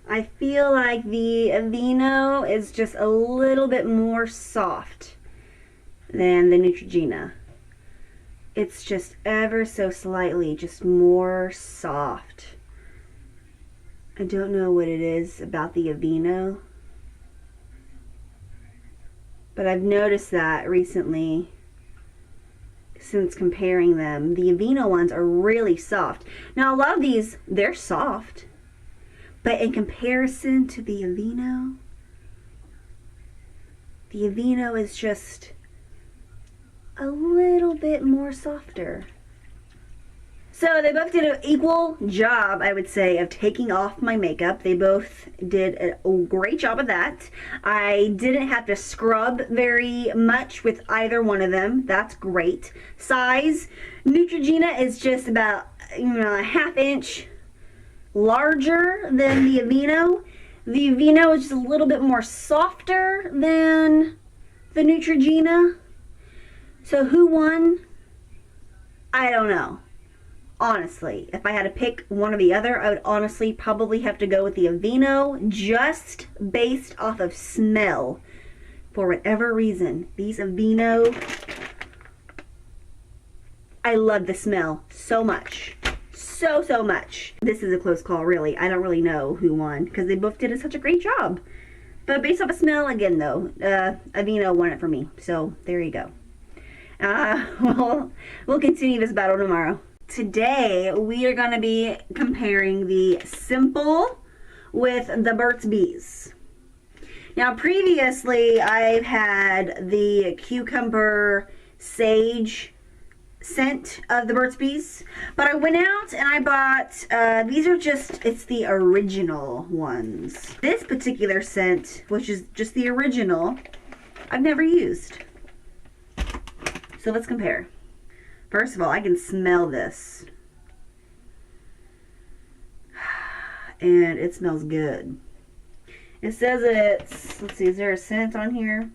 I feel like the Aveeno is just a little bit more soft than the Neutrogena. It's just ever so slightly just more soft. I don't know what it is about the Aveeno, but I've noticed that recently since comparing them. The Aveeno ones are really soft. Now a lot of these, they're soft, but in comparison to the Aveeno is just a little bit more softer. So they both did an equal job, I would say, of taking off my makeup. They both did a great job of that. I didn't have to scrub very much with either one of them. That's great. Size, Neutrogena is just about, a ½ inch larger than the Aveeno. The Aveeno is just a little bit more softer than the Neutrogena. So who won? I don't know. Honestly, if I had to pick one or the other, I would honestly probably have to go with the Aveeno, just based off of smell. For whatever reason, these Aveeno, I love the smell so much. So much. This is a close call, really. I don't really know who won, because they both did such a great job. But based off of smell, again though, Aveeno won it for me. So, there you go. We'll continue this battle tomorrow. Today we are going to be comparing the Simple with the Burt's Bees. Now previously I've had the cucumber sage scent of the Burt's Bees, but I went out and I bought these are just, it's the original ones. This particular scent, which is just the original, I've never used. So let's compare. First of all, I can smell this. And it smells good. It says it's, let's see, is there a scent on here?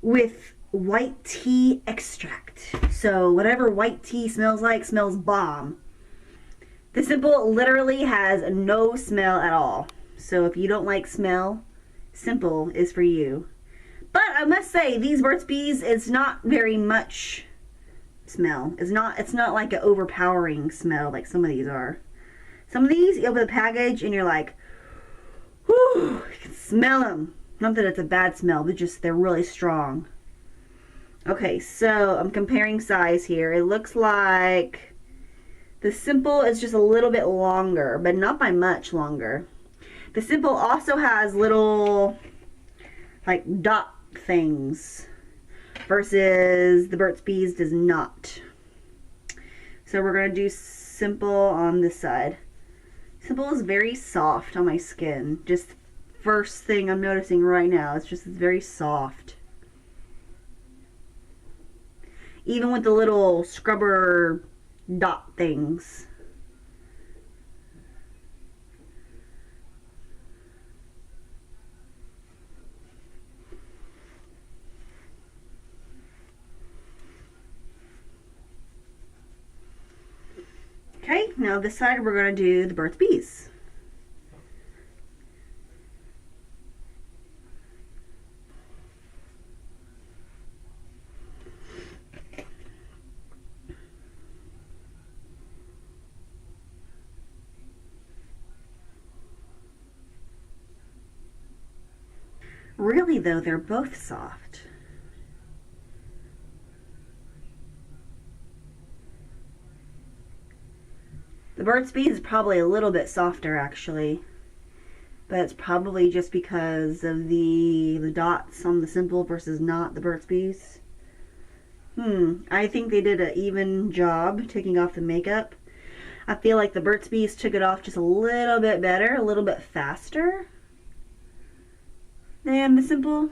With white tea extract. So whatever white tea smells like smells bomb. The Simple literally has no smell at all. So if you don't like smell, Simple is for you. But I must say, these Burt's Bees, it's not very much smell. It's not like an overpowering smell like some of these are. Some of these, you open the package and you're like, whew, you can smell them. Not that it's a bad smell, but just they're really strong. Okay, so I'm comparing size here. It looks like the Simple is just a little bit longer, but not by much longer. The Simple also has little like dot things, versus the Burt's Bees does not. So we're going to do Simple on this side. Simple is very soft on my skin. Just first thing I'm noticing right now. It's very soft. Even with the little scrubber dot things. Okay, now this side we're going to do the Burt's Bees. Really though, they're both soft. The Burt's Bees is probably a little bit softer actually, but it's probably just because of the dots on the Simple versus not the Burt's Bees. I think they did an even job taking off the makeup. I feel like the Burt's Bees took it off just a little bit better, a little bit faster than the Simple.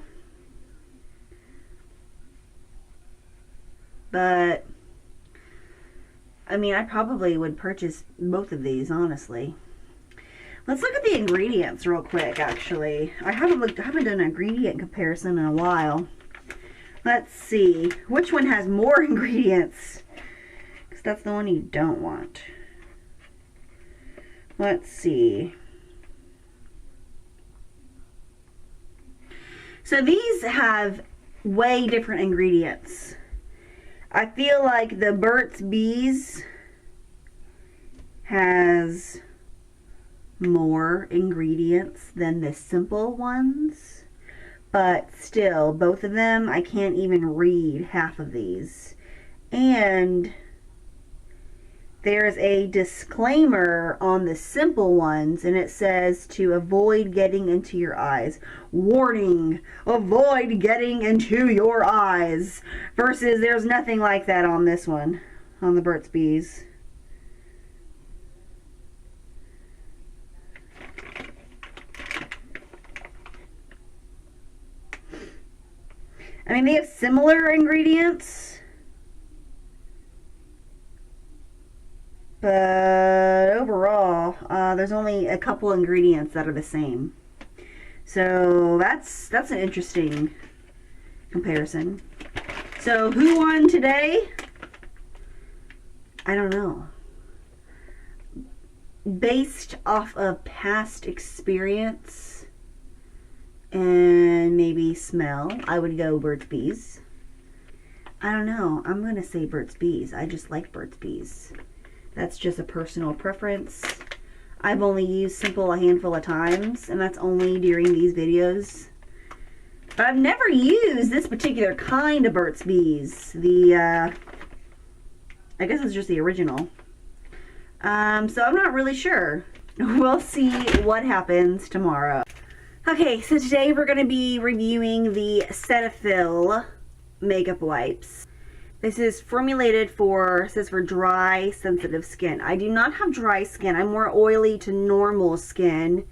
But I mean, I probably would purchase both of these, honestly. Let's look at the ingredients real quick, actually. I haven't done an ingredient comparison in a while. Let's see. Which one has more ingredients? Because that's the one you don't want. Let's see. So these have way different ingredients. I feel like the Burt's Bees has more ingredients than the simple ones, but still, both of them, I can't even read half of these. And there's a disclaimer on the simple ones, and it says to avoid getting into your eyes. Warning, avoid getting into your eyes. Versus there's nothing like that on this one, on the Burt's Bees. I mean, they have similar ingredients, but overall, there's only a couple ingredients that are the same. So that's an interesting comparison. So who won today? I don't know. Based off of past experience and maybe smell, I would go Burt's Bees. I don't know. I'm going to say Burt's Bees. I just like Burt's Bees. That's just a personal preference. I've only used Simple a handful of times, and that's only during these videos. But I've never used this particular kind of Burt's Bees. I guess it's just the original. So I'm not really sure. We'll see what happens tomorrow. Okay, so today we're going to be reviewing the Cetaphil makeup wipes. This is formulated for, it says for dry, sensitive skin. I do not have dry skin. I'm more oily to normal skin.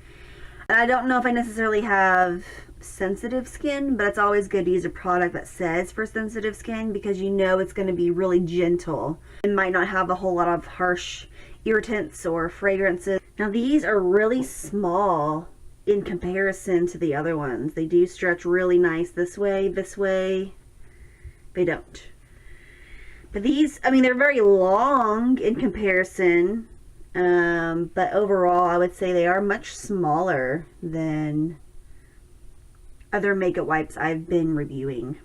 And I don't know if I necessarily have sensitive skin, but it's always good to use a product that says for sensitive skin because you know it's going to be really gentle. It might not have a whole lot of harsh irritants or fragrances. Now these are really small in comparison to the other ones. They do stretch really nice this way, they don't. But these, I mean, they're very long in comparison, but overall I would say they are much smaller than other makeup wipes I've been reviewing.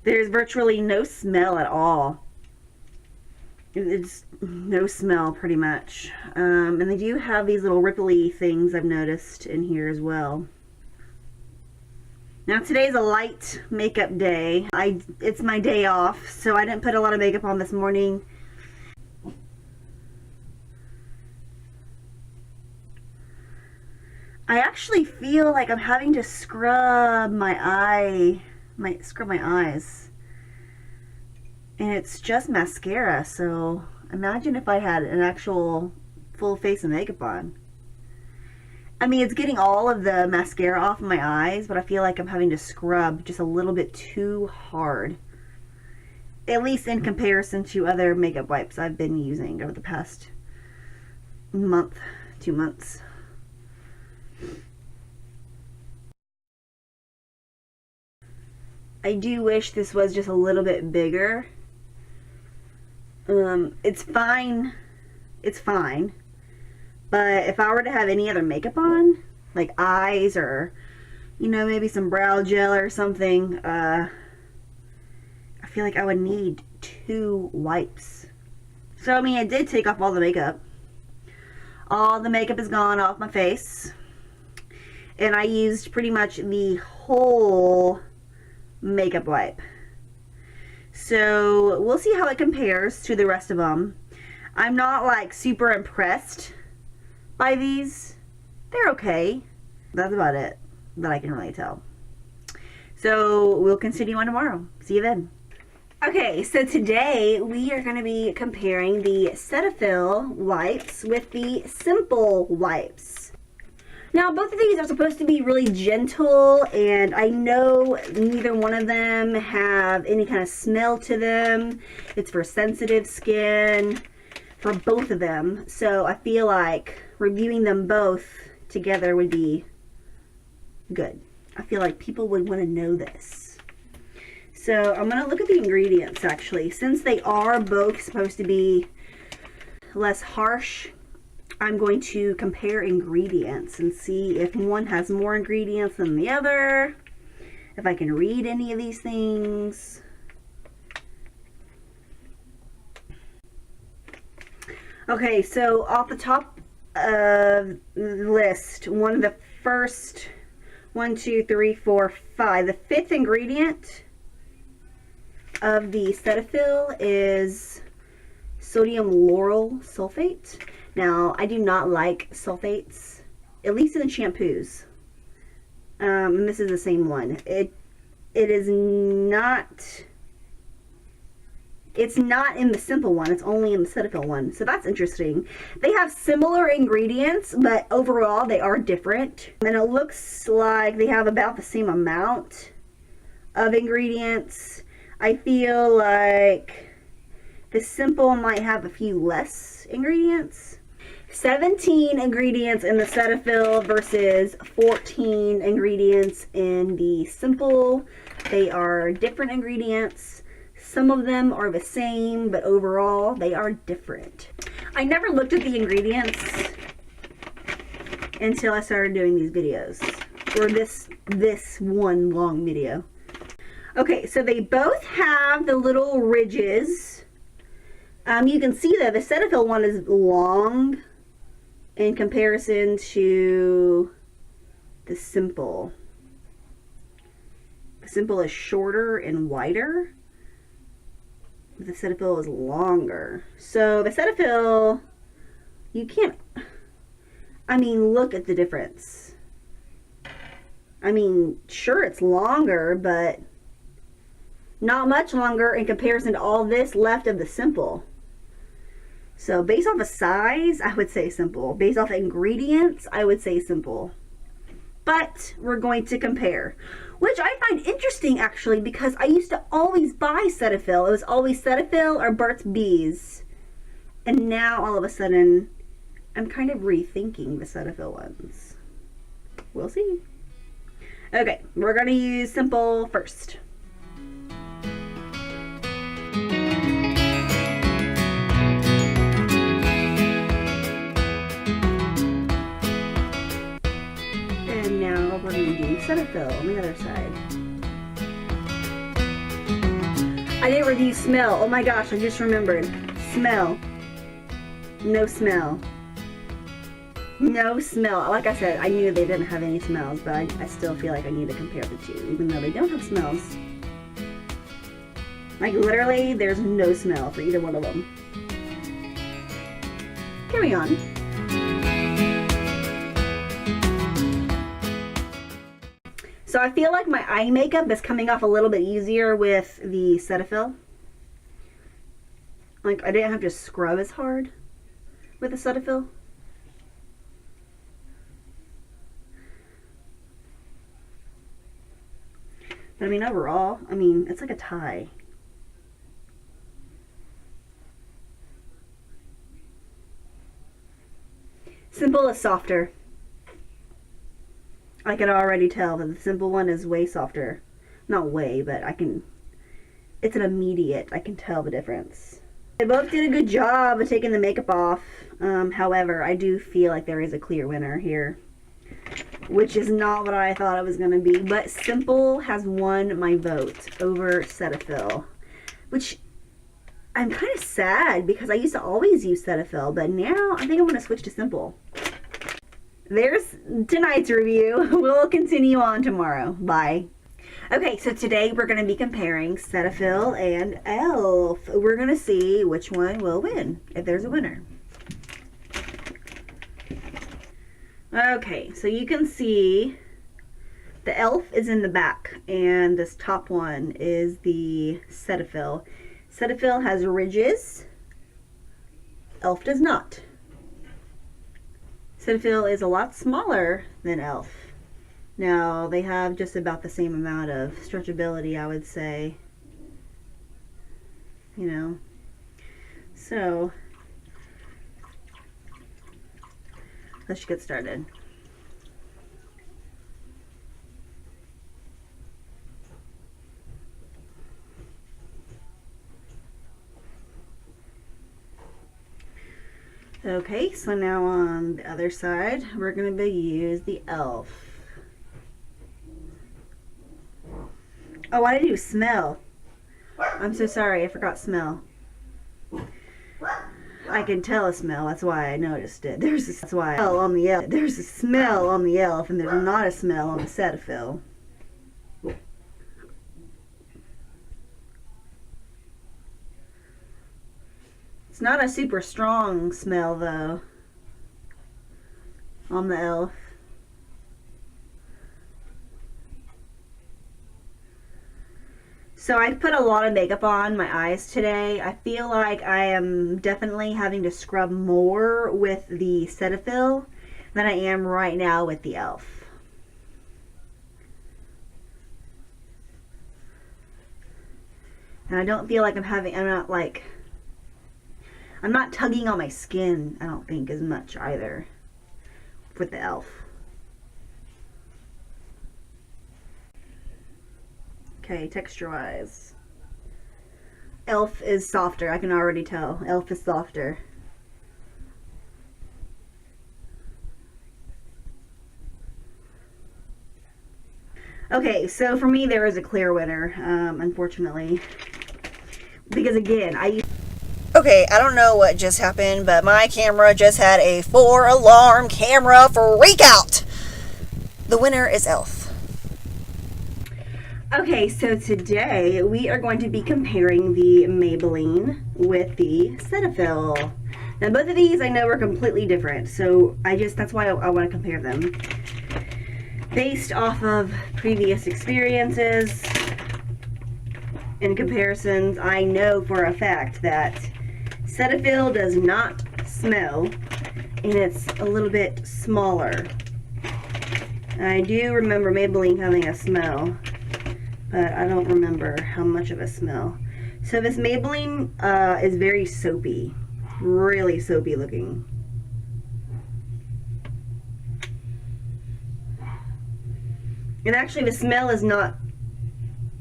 There's virtually no smell at all. It's no smell pretty much. And they do have these little ripply things I've noticed in here as well. Now today's a light makeup day. It's my day off, so I didn't put a lot of makeup on this morning. I actually feel like I'm having to scrub my eyes. And it's just mascara, so imagine if I had an actual full face of makeup on. I mean, it's getting all of the mascara off of my eyes, but I feel like I'm having to scrub just a little bit too hard. At least in comparison to other makeup wipes I've been using over the past month, 2 months. I do wish this was just a little bit bigger. It's fine. It's fine. But if I were to have any other makeup on, like eyes or, you know, maybe some brow gel or something, I feel like I would need 2 wipes. So, I mean, I did take off all the makeup. All the makeup is gone off my face. And I used pretty much the whole makeup wipe. So we'll see how it compares to the rest of them. I'm not like super impressed by these. They're okay. That's about it that I can really tell. So we'll continue on tomorrow. See you then. Okay, so today we are going to be comparing the Cetaphil wipes with the Simple wipes. Now, both of these are supposed to be really gentle, and I know neither one of them have any kind of smell to them. It's for sensitive skin, for both of them. So I feel like reviewing them both together would be good. I feel like people would want to know this. So I'm going to look at the ingredients actually. Since they are both supposed to be less harsh, I'm going to compare ingredients and see if one has more ingredients than the other, if I can read any of these things. Okay, so off the top of the list, one of the first 1, 2, 3, 4, 5, the fifth ingredient of the Cetaphil is sodium lauryl sulfate. Now, I do not like sulfates, at least in the shampoos. And this is the same one. It is not. It's not in the Simple one, it's only in the Cetaphil one. So that's interesting. They have similar ingredients, but overall they are different. And it looks like they have about the same amount of ingredients. I feel like the Simple might have a few less ingredients. 17 ingredients in the Cetaphil versus 14 ingredients in the Simple. They are different ingredients. Some of them are the same, but overall they are different. I never looked at the ingredients until I started doing these videos, or this one long video. Okay, so they both have the little ridges. You can see that the Cetaphil one is long in comparison to the Simple. The Simple is shorter and wider. The Cetaphil is longer. So the Cetaphil, you can't, I mean, look at the difference. I mean, sure, it's longer, but not much longer in comparison to all this left of the Simple. So based off of size, I would say Simple. Based off ingredients, I would say Simple. But we're going to compare, which I find interesting actually, because I used to always buy Cetaphil. It was always Cetaphil or Burt's Bees. And now all of a sudden, I'm kind of rethinking the Cetaphil ones. We'll see. Okay, we're going to use Simple first. We're going to do Cetaphil on the other side. I didn't review smell. Oh my gosh, I just remembered. Smell. No smell. No smell. Like I said, I knew they didn't have any smells, but I still feel like I need to compare the two, even though they don't have smells. Like literally, there's no smell for either one of them. Carry on. So I feel like my eye makeup is coming off a little bit easier with the Cetaphil. Like I didn't have to scrub as hard with the Cetaphil. But I mean overall, I mean it's like a tie. Simple is softer. I can already tell that the Simple one is way softer. Not way, but it's an immediate, I can tell the difference. They both did a good job of taking the makeup off. However, I do feel like there is a clear winner here, which is not what I thought it was going to be. But Simple has won my vote over Cetaphil, which I'm kind of sad because I used to always use Cetaphil, but now I think I'm going to switch to Simple. There's tonight's review. We'll continue on tomorrow. Bye. Okay, so today we're going to be comparing Cetaphil and E.L.F. We're going to see which one will win, if there's a winner. Okay, so you can see the E.L.F. is in the back, and this top one is the Cetaphil. Cetaphil has ridges. E.L.F. does not. Cetaphil is a lot smaller than E.L.F. Now, they have just about the same amount of stretchability, I would say. You know. So, let's get started. Okay, so now on the other side, we're going to use the E.L.F. Oh, I didn't do smell. I'm so sorry, I forgot smell. I can tell a smell, that's why I noticed it. There's a smell on the E.L.F. There's a smell on the E.L.F. and there's not a smell on the Cetaphil. It's not a super strong smell though on the E.L.F. So I put a lot of makeup on my eyes today. I feel like I am definitely having to scrub more with the Cetaphil than I am right now with the E.L.F. And I don't feel like I'm not tugging on my skin, I don't think, as much either with the E.L.F. Okay, texture-wise. E.L.F. is softer, I can already tell. E.L.F. is softer. Okay, so for me there is a clear winner, unfortunately. Because again, Okay, I don't know what just happened, but my camera just had a 4-alarm camera freakout. The winner is E.L.F. Okay, so today we are going to be comparing the Maybelline with the Cetaphil. Now both of these I know are completely different, so that's why I want to compare them. Based off of previous experiences and comparisons, I know for a fact that Cetaphil does not smell, and it's a little bit smaller. I do remember Maybelline having a smell, but I don't remember how much of a smell. So this Maybelline is very soapy, really soapy looking. And actually the smell is not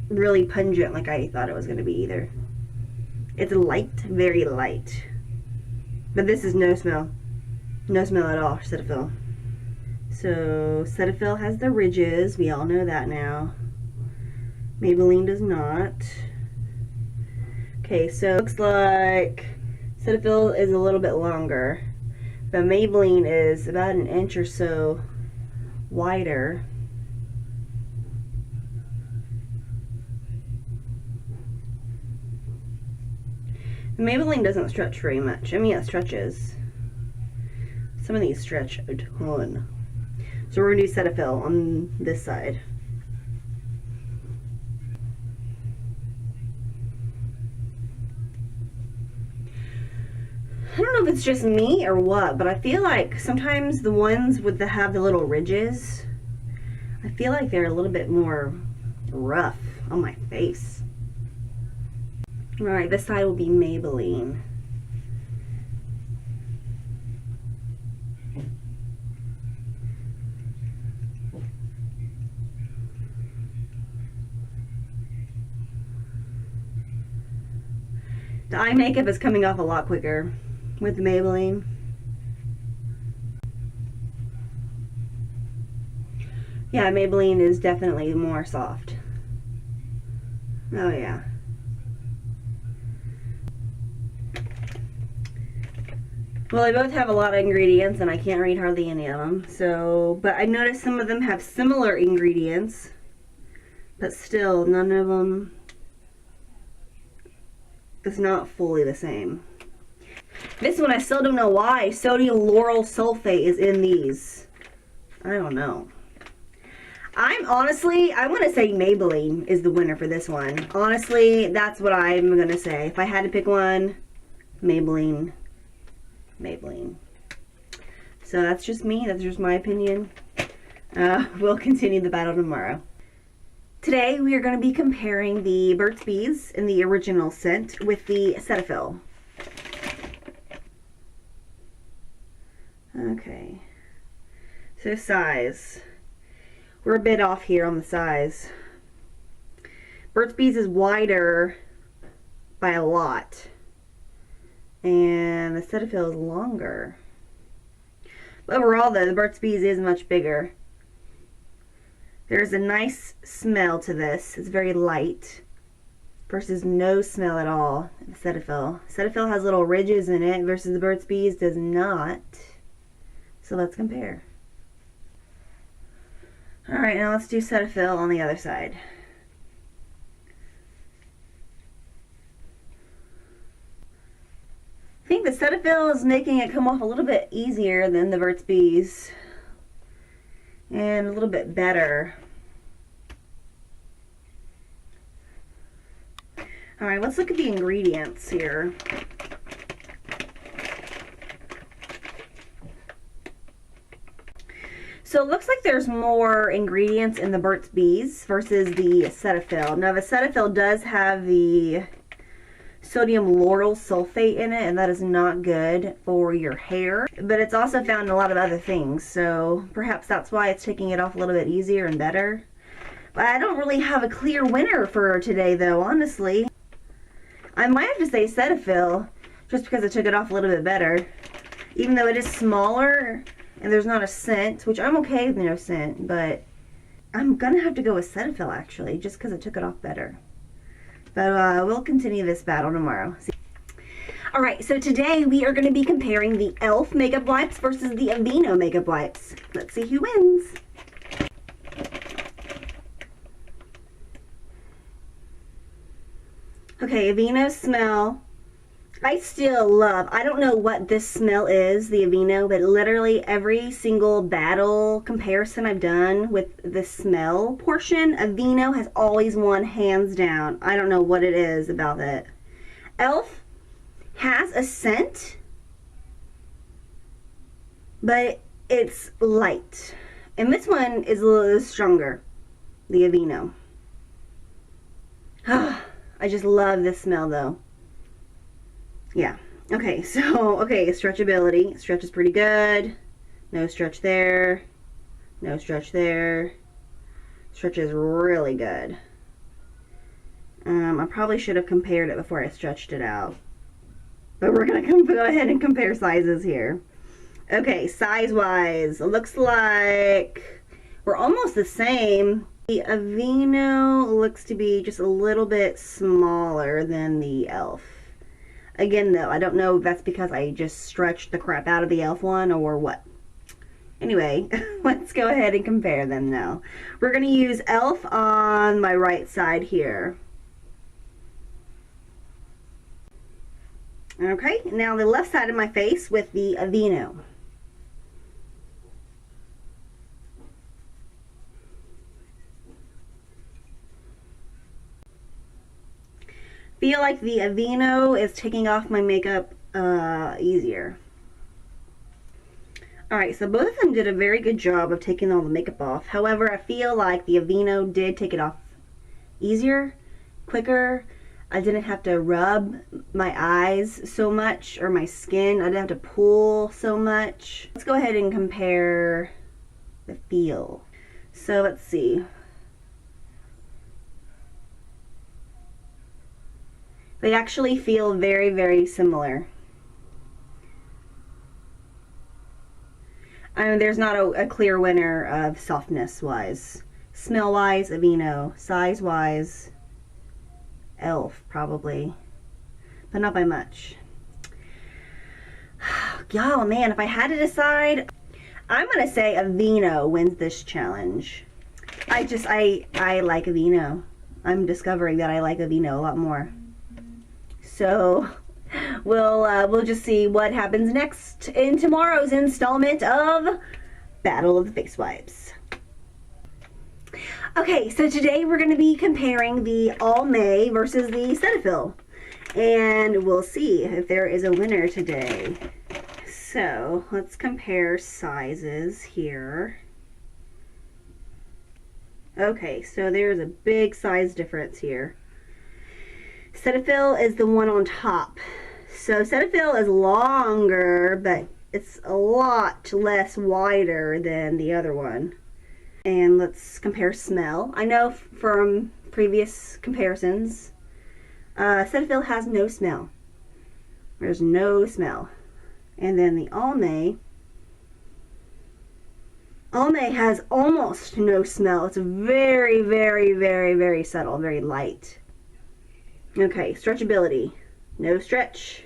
really pungent like I thought it was going to be either. It's light, very light. But this is no smell. No smell at all, Cetaphil. So Cetaphil has the ridges, we all know that now. Maybelline does not. Okay, so it looks like Cetaphil is a little bit longer, but Maybelline is about an inch or so wider. Maybelline doesn't stretch very much. I mean, it stretches. Some of these stretch a ton. So we're going to do Cetaphil on this side. I don't know if it's just me or what, but I feel like sometimes the ones have the little ridges, I feel like they're a little bit more rough on my face. Alright, this side will be Maybelline. The eye makeup is coming off a lot quicker with the Maybelline. Yeah, Maybelline is definitely more soft. Oh yeah. Well, they both have a lot of ingredients and I can't read hardly any of them. So, but I noticed some of them have similar ingredients, but still none of them is not fully the same. This one I still don't know why sodium lauryl sulfate is in these. I don't know. I want to say Maybelline is the winner for this one. Honestly, that's what I'm going to say. If I had to pick one, Maybelline. So that's just me. That's just my opinion. We'll continue the battle tomorrow. Today we are going to be comparing the Burt's Bees in the original scent with the Cetaphil. Okay. So size. We're a bit off here on the size. Burt's Bees is wider by a lot. and the Cetaphil is longer. But overall though, the Burt's Bees is much bigger. There's a nice smell to this. It's very light versus no smell at all in the Cetaphil. Cetaphil has little ridges in it versus the Burt's Bees does not. So let's compare. Alright, now let's do Cetaphil on the other side. I think the Cetaphil is making it come off a little bit easier than the Burt's Bees. And a little bit better. Alright, let's look at the ingredients here. So it looks like there's more ingredients in the Burt's Bees versus the Cetaphil. Now the Cetaphil does have the sodium lauryl sulfate in it, and that is not good for your hair. But it's also found in a lot of other things, so perhaps that's why it's taking it off a little bit easier and better. But I don't really have a clear winner for today though, honestly. I might have to say Cetaphil, just because it took it off a little bit better. Even though it is smaller, and there's not a scent, which I'm okay with no scent, but I'm gonna have to go with Cetaphil actually, just because it took it off better. But we'll continue this battle tomorrow. Alright, so today we are going to be comparing the E.L.F. makeup wipes versus the Aveeno makeup wipes. Let's see who wins. Okay, Aveeno smell. I still love, I don't know what this smell is, the Aveeno, but literally every single battle comparison I've done with the smell portion, Aveeno has always won hands down. I don't know what it is about it. E.L.F. has a scent, but it's light. And this one is a little stronger, the Aveeno. I just love this smell though. Yeah. Okay, so, stretchability. Stretch is pretty good. No stretch there. No stretch there. Stretch is really good. I probably should have compared it before I stretched it out. But we're going to go ahead and compare sizes here. Okay, size-wise, it looks like we're almost the same. The Aveeno looks to be just a little bit smaller than the E.L.F. Again, though, I don't know if that's because I just stretched the crap out of the E.L.F. one or what. Anyway, let's go ahead and compare them now. We're going to use E.L.F. on my right side here. Okay, now the left side of my face with the Aveeno. Feel like the Aveeno is taking off my makeup easier. Alright, so both of them did a very good job of taking all the makeup off. However, I feel like the Aveeno did take it off easier, quicker. I didn't have to rub my eyes so much, or my skin. I didn't have to pull so much. Let's go ahead and compare the feel. So let's see. They actually feel very, very similar. There's not a clear winner of softness-wise. Smell-wise, Aveeno. Size-wise, E.L.F. probably. But not by much. Y'all, man, if I had to decide, I'm going to say Aveeno wins this challenge. I like Aveeno. I'm discovering that I like Aveeno a lot more. So we'll just see what happens next in tomorrow's installment of Battle of the Face Wipes. Okay, so today we're going to be comparing the Almay versus the Cetaphil, and we'll see if there is a winner today. So let's compare sizes here. Okay, so there's a big size difference here. Cetaphil is the one on top. So Cetaphil is longer, but it's a lot less wider than the other one. And let's compare smell. I know from previous comparisons, Cetaphil has no smell. There's no smell. And then the Almay has almost no smell. It's very, very, very, very subtle, very light. Okay, stretchability. No stretch.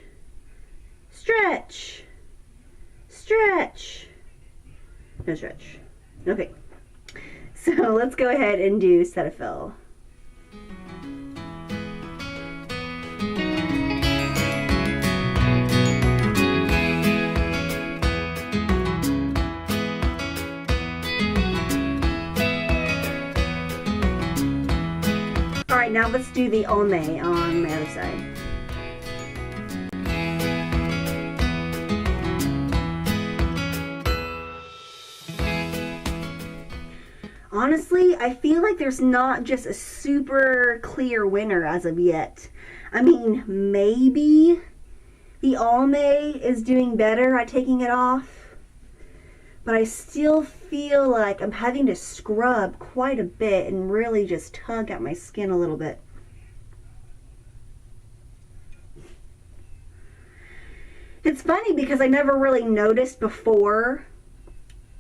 Stretch. Stretch. No stretch. Okay. So let's go ahead and do Cetaphil. Alright, now let's do the Olay on the other side. Honestly, I feel like there's not just a super clear winner as of yet. I mean, maybe the Almay is doing better at taking it off, but I still feel like I'm having to scrub quite a bit and really just tug at my skin a little bit. It's funny because I never really noticed before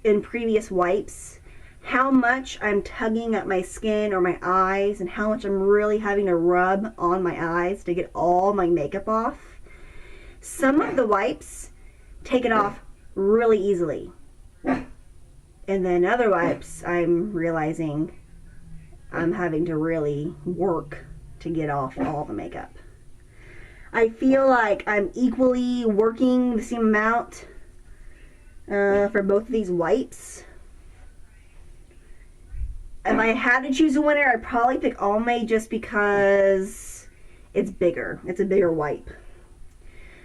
in previous wipes how much I'm tugging at my skin or my eyes and how much I'm really having to rub on my eyes to get all my makeup off. Some of the wipes take it off really easily. And then other wipes, I'm realizing I'm having to really work to get off all the makeup. I feel like I'm equally working the same amount for both of these wipes. If I had to choose a winner, I'd probably pick Almay just because it's bigger. It's a bigger wipe.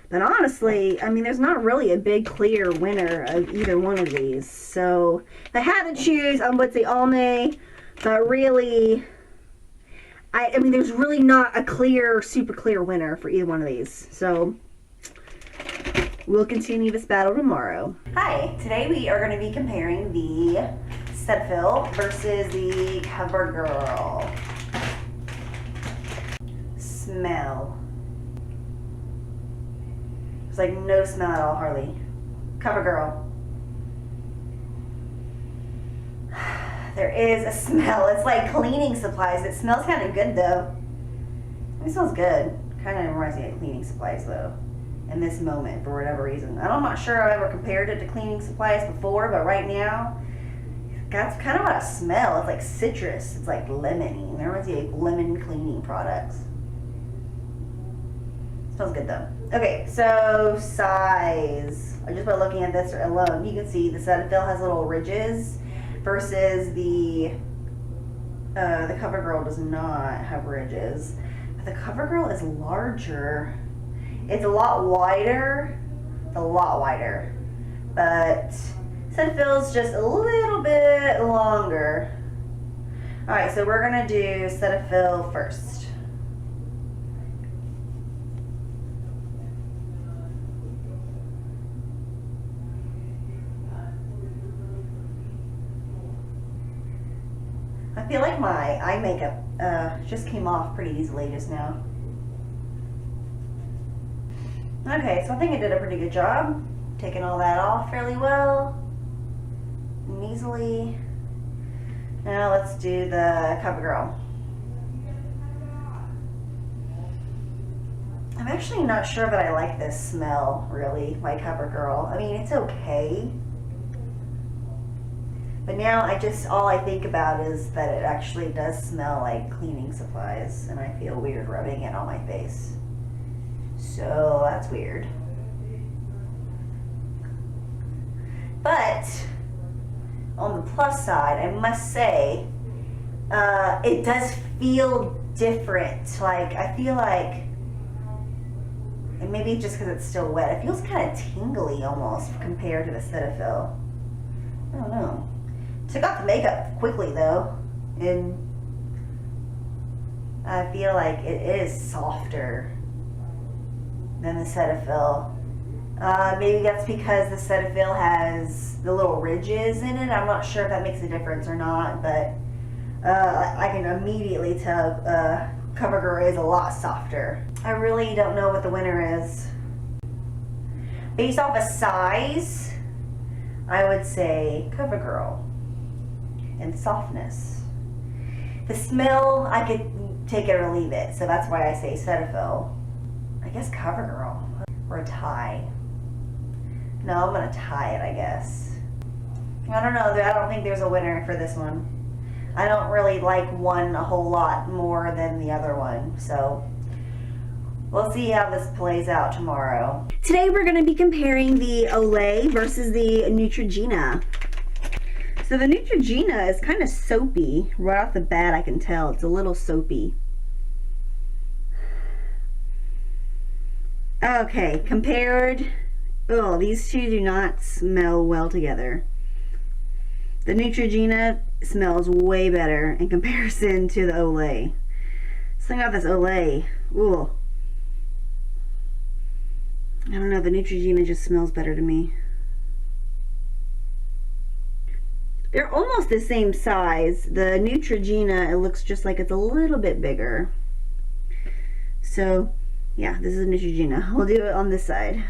But honestly, I mean, there's not really a big clear winner of either one of these. So if I had to choose, I would say Almay. But really, I mean, there's really not a clear, super clear winner for either one of these. So we'll continue this battle tomorrow. Hi, today we are going to be comparing the Cetaphil versus the Covergirl. Smell. There's like no smell at all, hardly. Covergirl. There is a smell. It's like cleaning supplies. It smells kind of good though. It smells good. Kind of reminds me of cleaning supplies though. In this moment, for whatever reason. I'm not sure I've ever compared it to cleaning supplies before, but right now, that's kind of what I smell. It's like citrus. It's like lemony. It reminds me of lemon cleaning products. Smells good though. Okay, so size. Just by looking at this alone, you can see the Cetaphil has little ridges versus the Covergirl does not have ridges. But the Covergirl is larger. It's a lot wider. But Cetaphil's just a little bit longer. Alright, so we're gonna do Cetaphil first. I feel like my eye makeup just came off pretty easily just now. Okay, so I think I did a pretty good job taking all that off fairly well and easily. Now let's do the Covergirl. I'm actually not sure that I like this smell really, like Covergirl. I mean, it's okay. But now all I think about is that it actually does smell like cleaning supplies, and I feel weird rubbing it on my face. So that's weird. But on the plus side, I must say, it does feel different. Like, I feel like, and maybe just because it's still wet, it feels kind of tingly almost compared to the Cetaphil. I don't know. Took off the makeup quickly though, and I feel like it is softer than the Cetaphil. Maybe that's because the Cetaphil has the little ridges in it. I'm not sure if that makes a difference or not, but I can immediately tell Covergirl is a lot softer. I really don't know what the winner is. Based off of size, I would say Covergirl. And softness. The smell, I could take it or leave it, so that's why I say Cetaphil. I guess Covergirl. Or a tie. No, I'm gonna tie it, I guess. I don't know, I don't think there's a winner for this one. I don't really like one a whole lot more than the other one, so we'll see how this plays out tomorrow. Today we're gonna be comparing the Olay versus the Neutrogena. So the Neutrogena is kind of soapy. Right off the bat I can tell it's a little soapy. Okay, compared, oh, these two do not smell well together. The Neutrogena smells way better in comparison to the Olay. Something about this Olay, ooh. I don't know, the Neutrogena just smells better to me. They're almost the same size. The Neutrogena, it looks just like it's a little bit bigger. So, yeah, this is a Neutrogena. We'll do it on this side.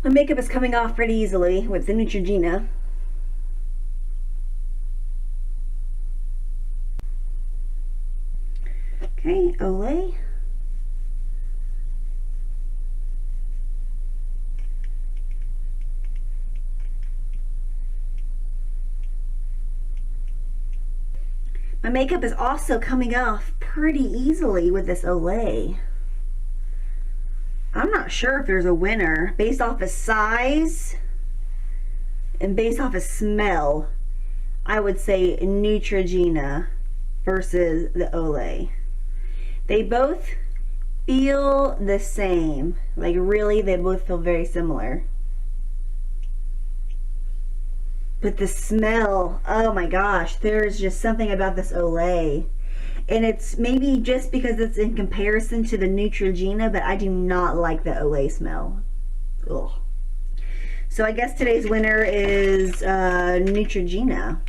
My makeup is coming off pretty easily with the Neutrogena. Okay, Olay. My makeup is also coming off pretty easily with this Olay. I'm not sure if there's a winner based off of size and based off of smell. I would say Neutrogena versus the Olay. They both feel the same. Like really, they both feel very similar. But the smell, oh my gosh, there's just something about this Olay. And it's maybe just because it's in comparison to the Neutrogena, but I do not like the Olay smell. Ugh. So I guess today's winner is Neutrogena.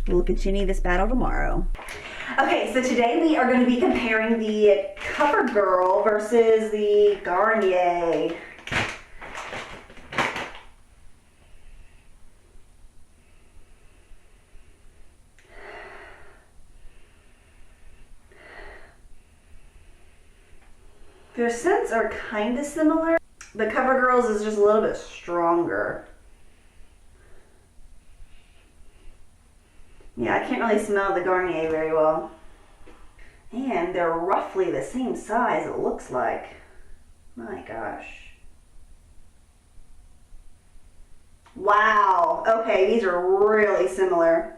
We'll continue this battle tomorrow. Okay, so today we are going to be comparing the Covergirl versus the Garnier. Their scents are kind of similar. The Covergirl's is just a little bit stronger. Yeah, I can't really smell the Garnier very well. And they're roughly the same size, it looks like. My gosh. Wow. Okay, these are really similar.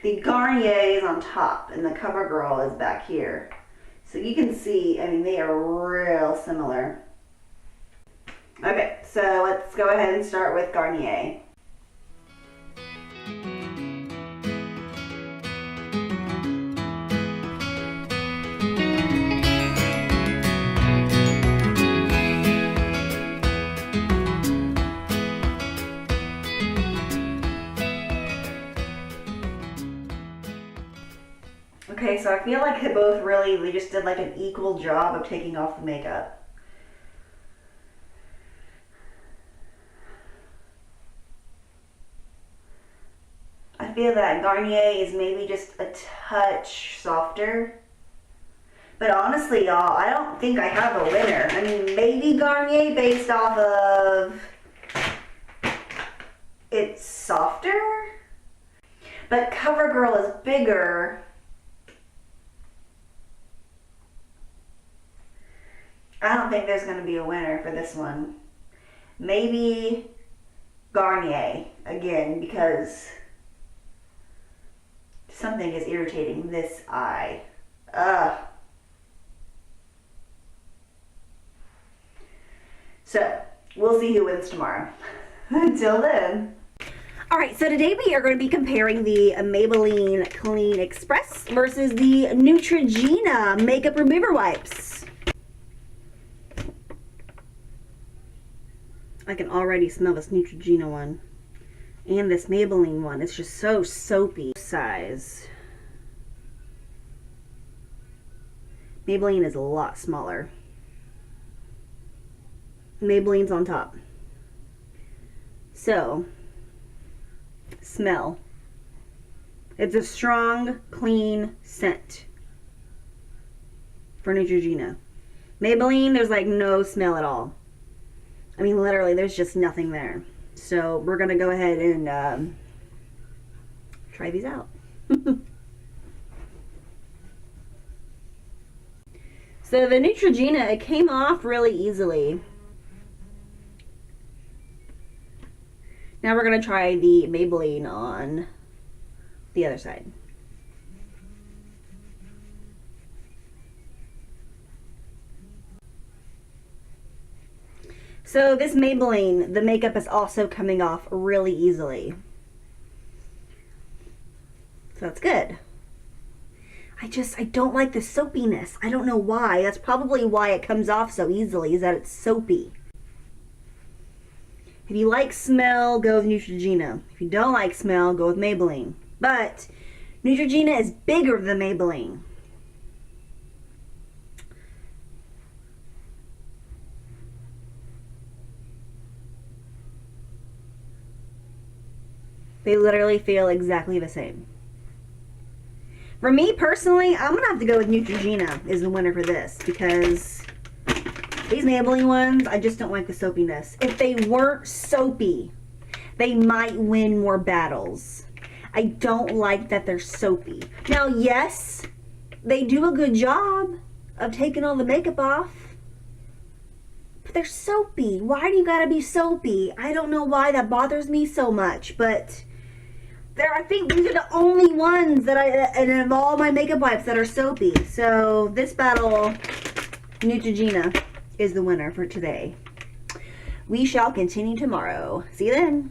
The Garnier is on top and the Covergirl is back here. So you can see, I mean, they are real similar. Okay, so let's go ahead and start with Garnier. Okay, so I feel like they both they just did like an equal job of taking off the makeup. I feel that Garnier is maybe just a touch softer. But honestly, y'all, I don't think I have a winner. I mean, maybe Garnier based off of it's softer. But Covergirl is bigger. I don't think there's going to be a winner for this one. Maybe Garnier again because something is irritating this eye. So, we'll see who wins tomorrow. Until then. Alright, so today we are going to be comparing the Maybelline Clean Express versus the Neutrogena Makeup Remover Wipes. I can already smell this Neutrogena one. And this Maybelline one. It's just so soapy. Size. Maybelline is a lot smaller. Maybelline's on top. So, smell. It's a strong, clean scent for Neutrogena. Maybelline, there's like no smell at all. I mean, literally, there's just nothing there. So, we're going to go ahead and try these out. So, the Neutrogena, it came off really easily. Now we're going to try the Maybelline on the other side. So this Maybelline, the makeup is also coming off really easily. So that's good. I don't like the soapiness. I don't know why. That's probably why it comes off so easily, is that it's soapy. If you like smell, go with Neutrogena. If you don't like smell, go with Maybelline. But Neutrogena is bigger than Maybelline. They literally feel exactly the same. For me personally, I'm going to have to go with Neutrogena is the winner for this, because these Maybelline ones, I just don't like the soapiness. If they weren't soapy, they might win more battles. I don't like that they're soapy. Now, yes, they do a good job of taking all the makeup off, but they're soapy. Why do you gotta be soapy? I don't know why that bothers me so much, but I think these are the only ones that and of all my makeup wipes that are soapy. So this battle, Neutrogena is the winner for today. We shall continue tomorrow. See you then.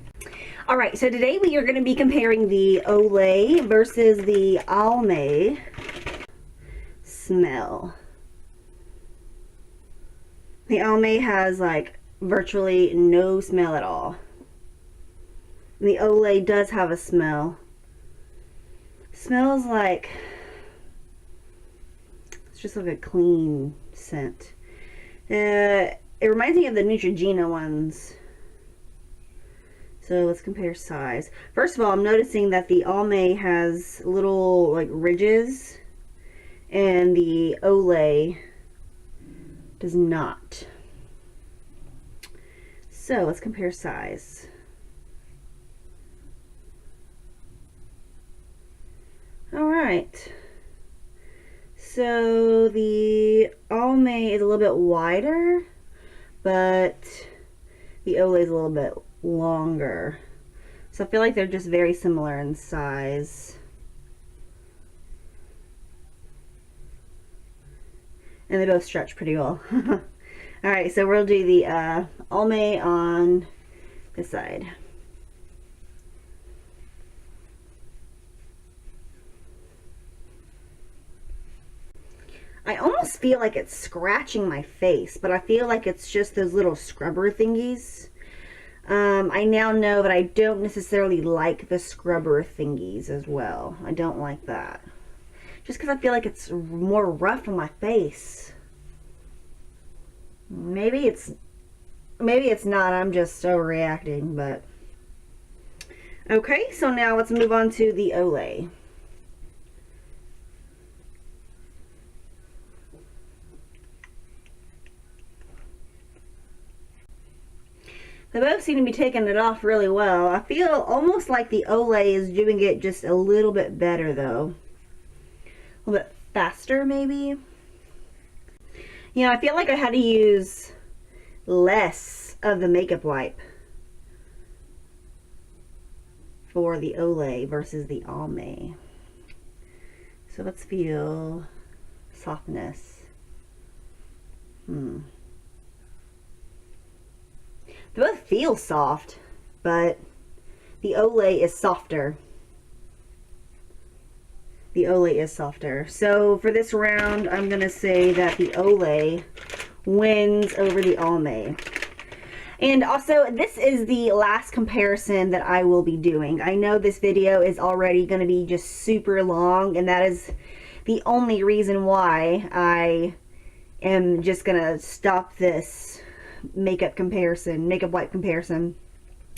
Alright, so today we are going to be comparing the Olay versus the Almay smell. The Almay has like virtually no smell at all. The Olay does have a smell. Smells like, it's just like a clean scent. It reminds me of the Neutrogena ones. So let's compare size. First of all, I'm noticing that the Almay has little like ridges and the Olay does not. So let's compare size. Alright. So the Almay is a little bit wider, but the Olay is a little bit longer. So I feel like they're just very similar in size. And they both stretch pretty well. Alright, so we'll do the Almay on this side. I almost feel like it's scratching my face, but I feel like it's just those little scrubber thingies. I now know that I don't necessarily like the scrubber thingies as well. I don't like that. Just because I feel like it's more rough on my face. Maybe it's not. I'm just overreacting, but okay, so now let's move on to the Olay. They both seem to be taking it off really well. I feel almost like the Olay is doing it just a little bit better though. A little bit faster maybe. You know, I feel like I had to use less of the makeup wipe for the Olay versus the Almay. So let's feel softness. They both feel soft, but the Olay is softer. The Olay is softer. So for this round, I'm going to say that the Olay wins over the Almay. And also, this is the last comparison that I will be doing. I know this video is already going to be just super long, and that is the only reason why I am just gonna stop this makeup wipe comparison.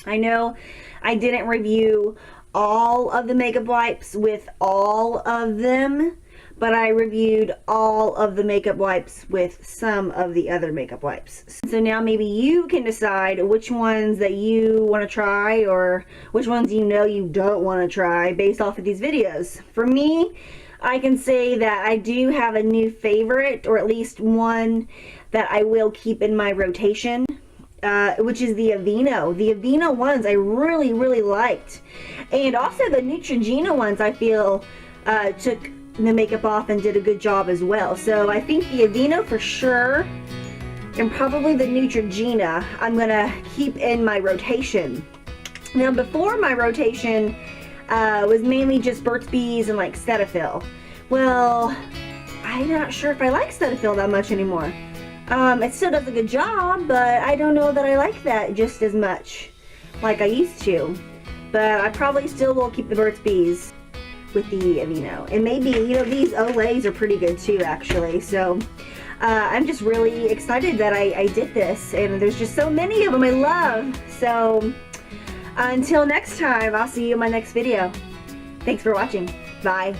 I know I didn't review all of the makeup wipes with all of them, but I reviewed all of the makeup wipes with some of the other makeup wipes. So now maybe you can decide which ones that you want to try, or which ones you know you don't want to try based off of these videos. For me, I can say that I do have a new favorite, or at least one that I will keep in my rotation, which is the Aveeno. The Aveeno ones I really, really liked. And also the Neutrogena ones I feel took the makeup off and did a good job as well. So I think the Aveeno for sure, and probably the Neutrogena I'm gonna keep in my rotation. Now before, my rotation was mainly just Burt's Bees and like Cetaphil. Well, I'm not sure if I like Cetaphil that much anymore. It still does a good job, but I don't know that I like that just as much like I used to. But I probably still will keep the Burt's Bees with the Aveeno. And maybe, you know, these Olays are pretty good too, actually. So I'm just really excited that I did this, and there's just so many of them I love. So until next time, I'll see you in my next video. Thanks for watching. Bye.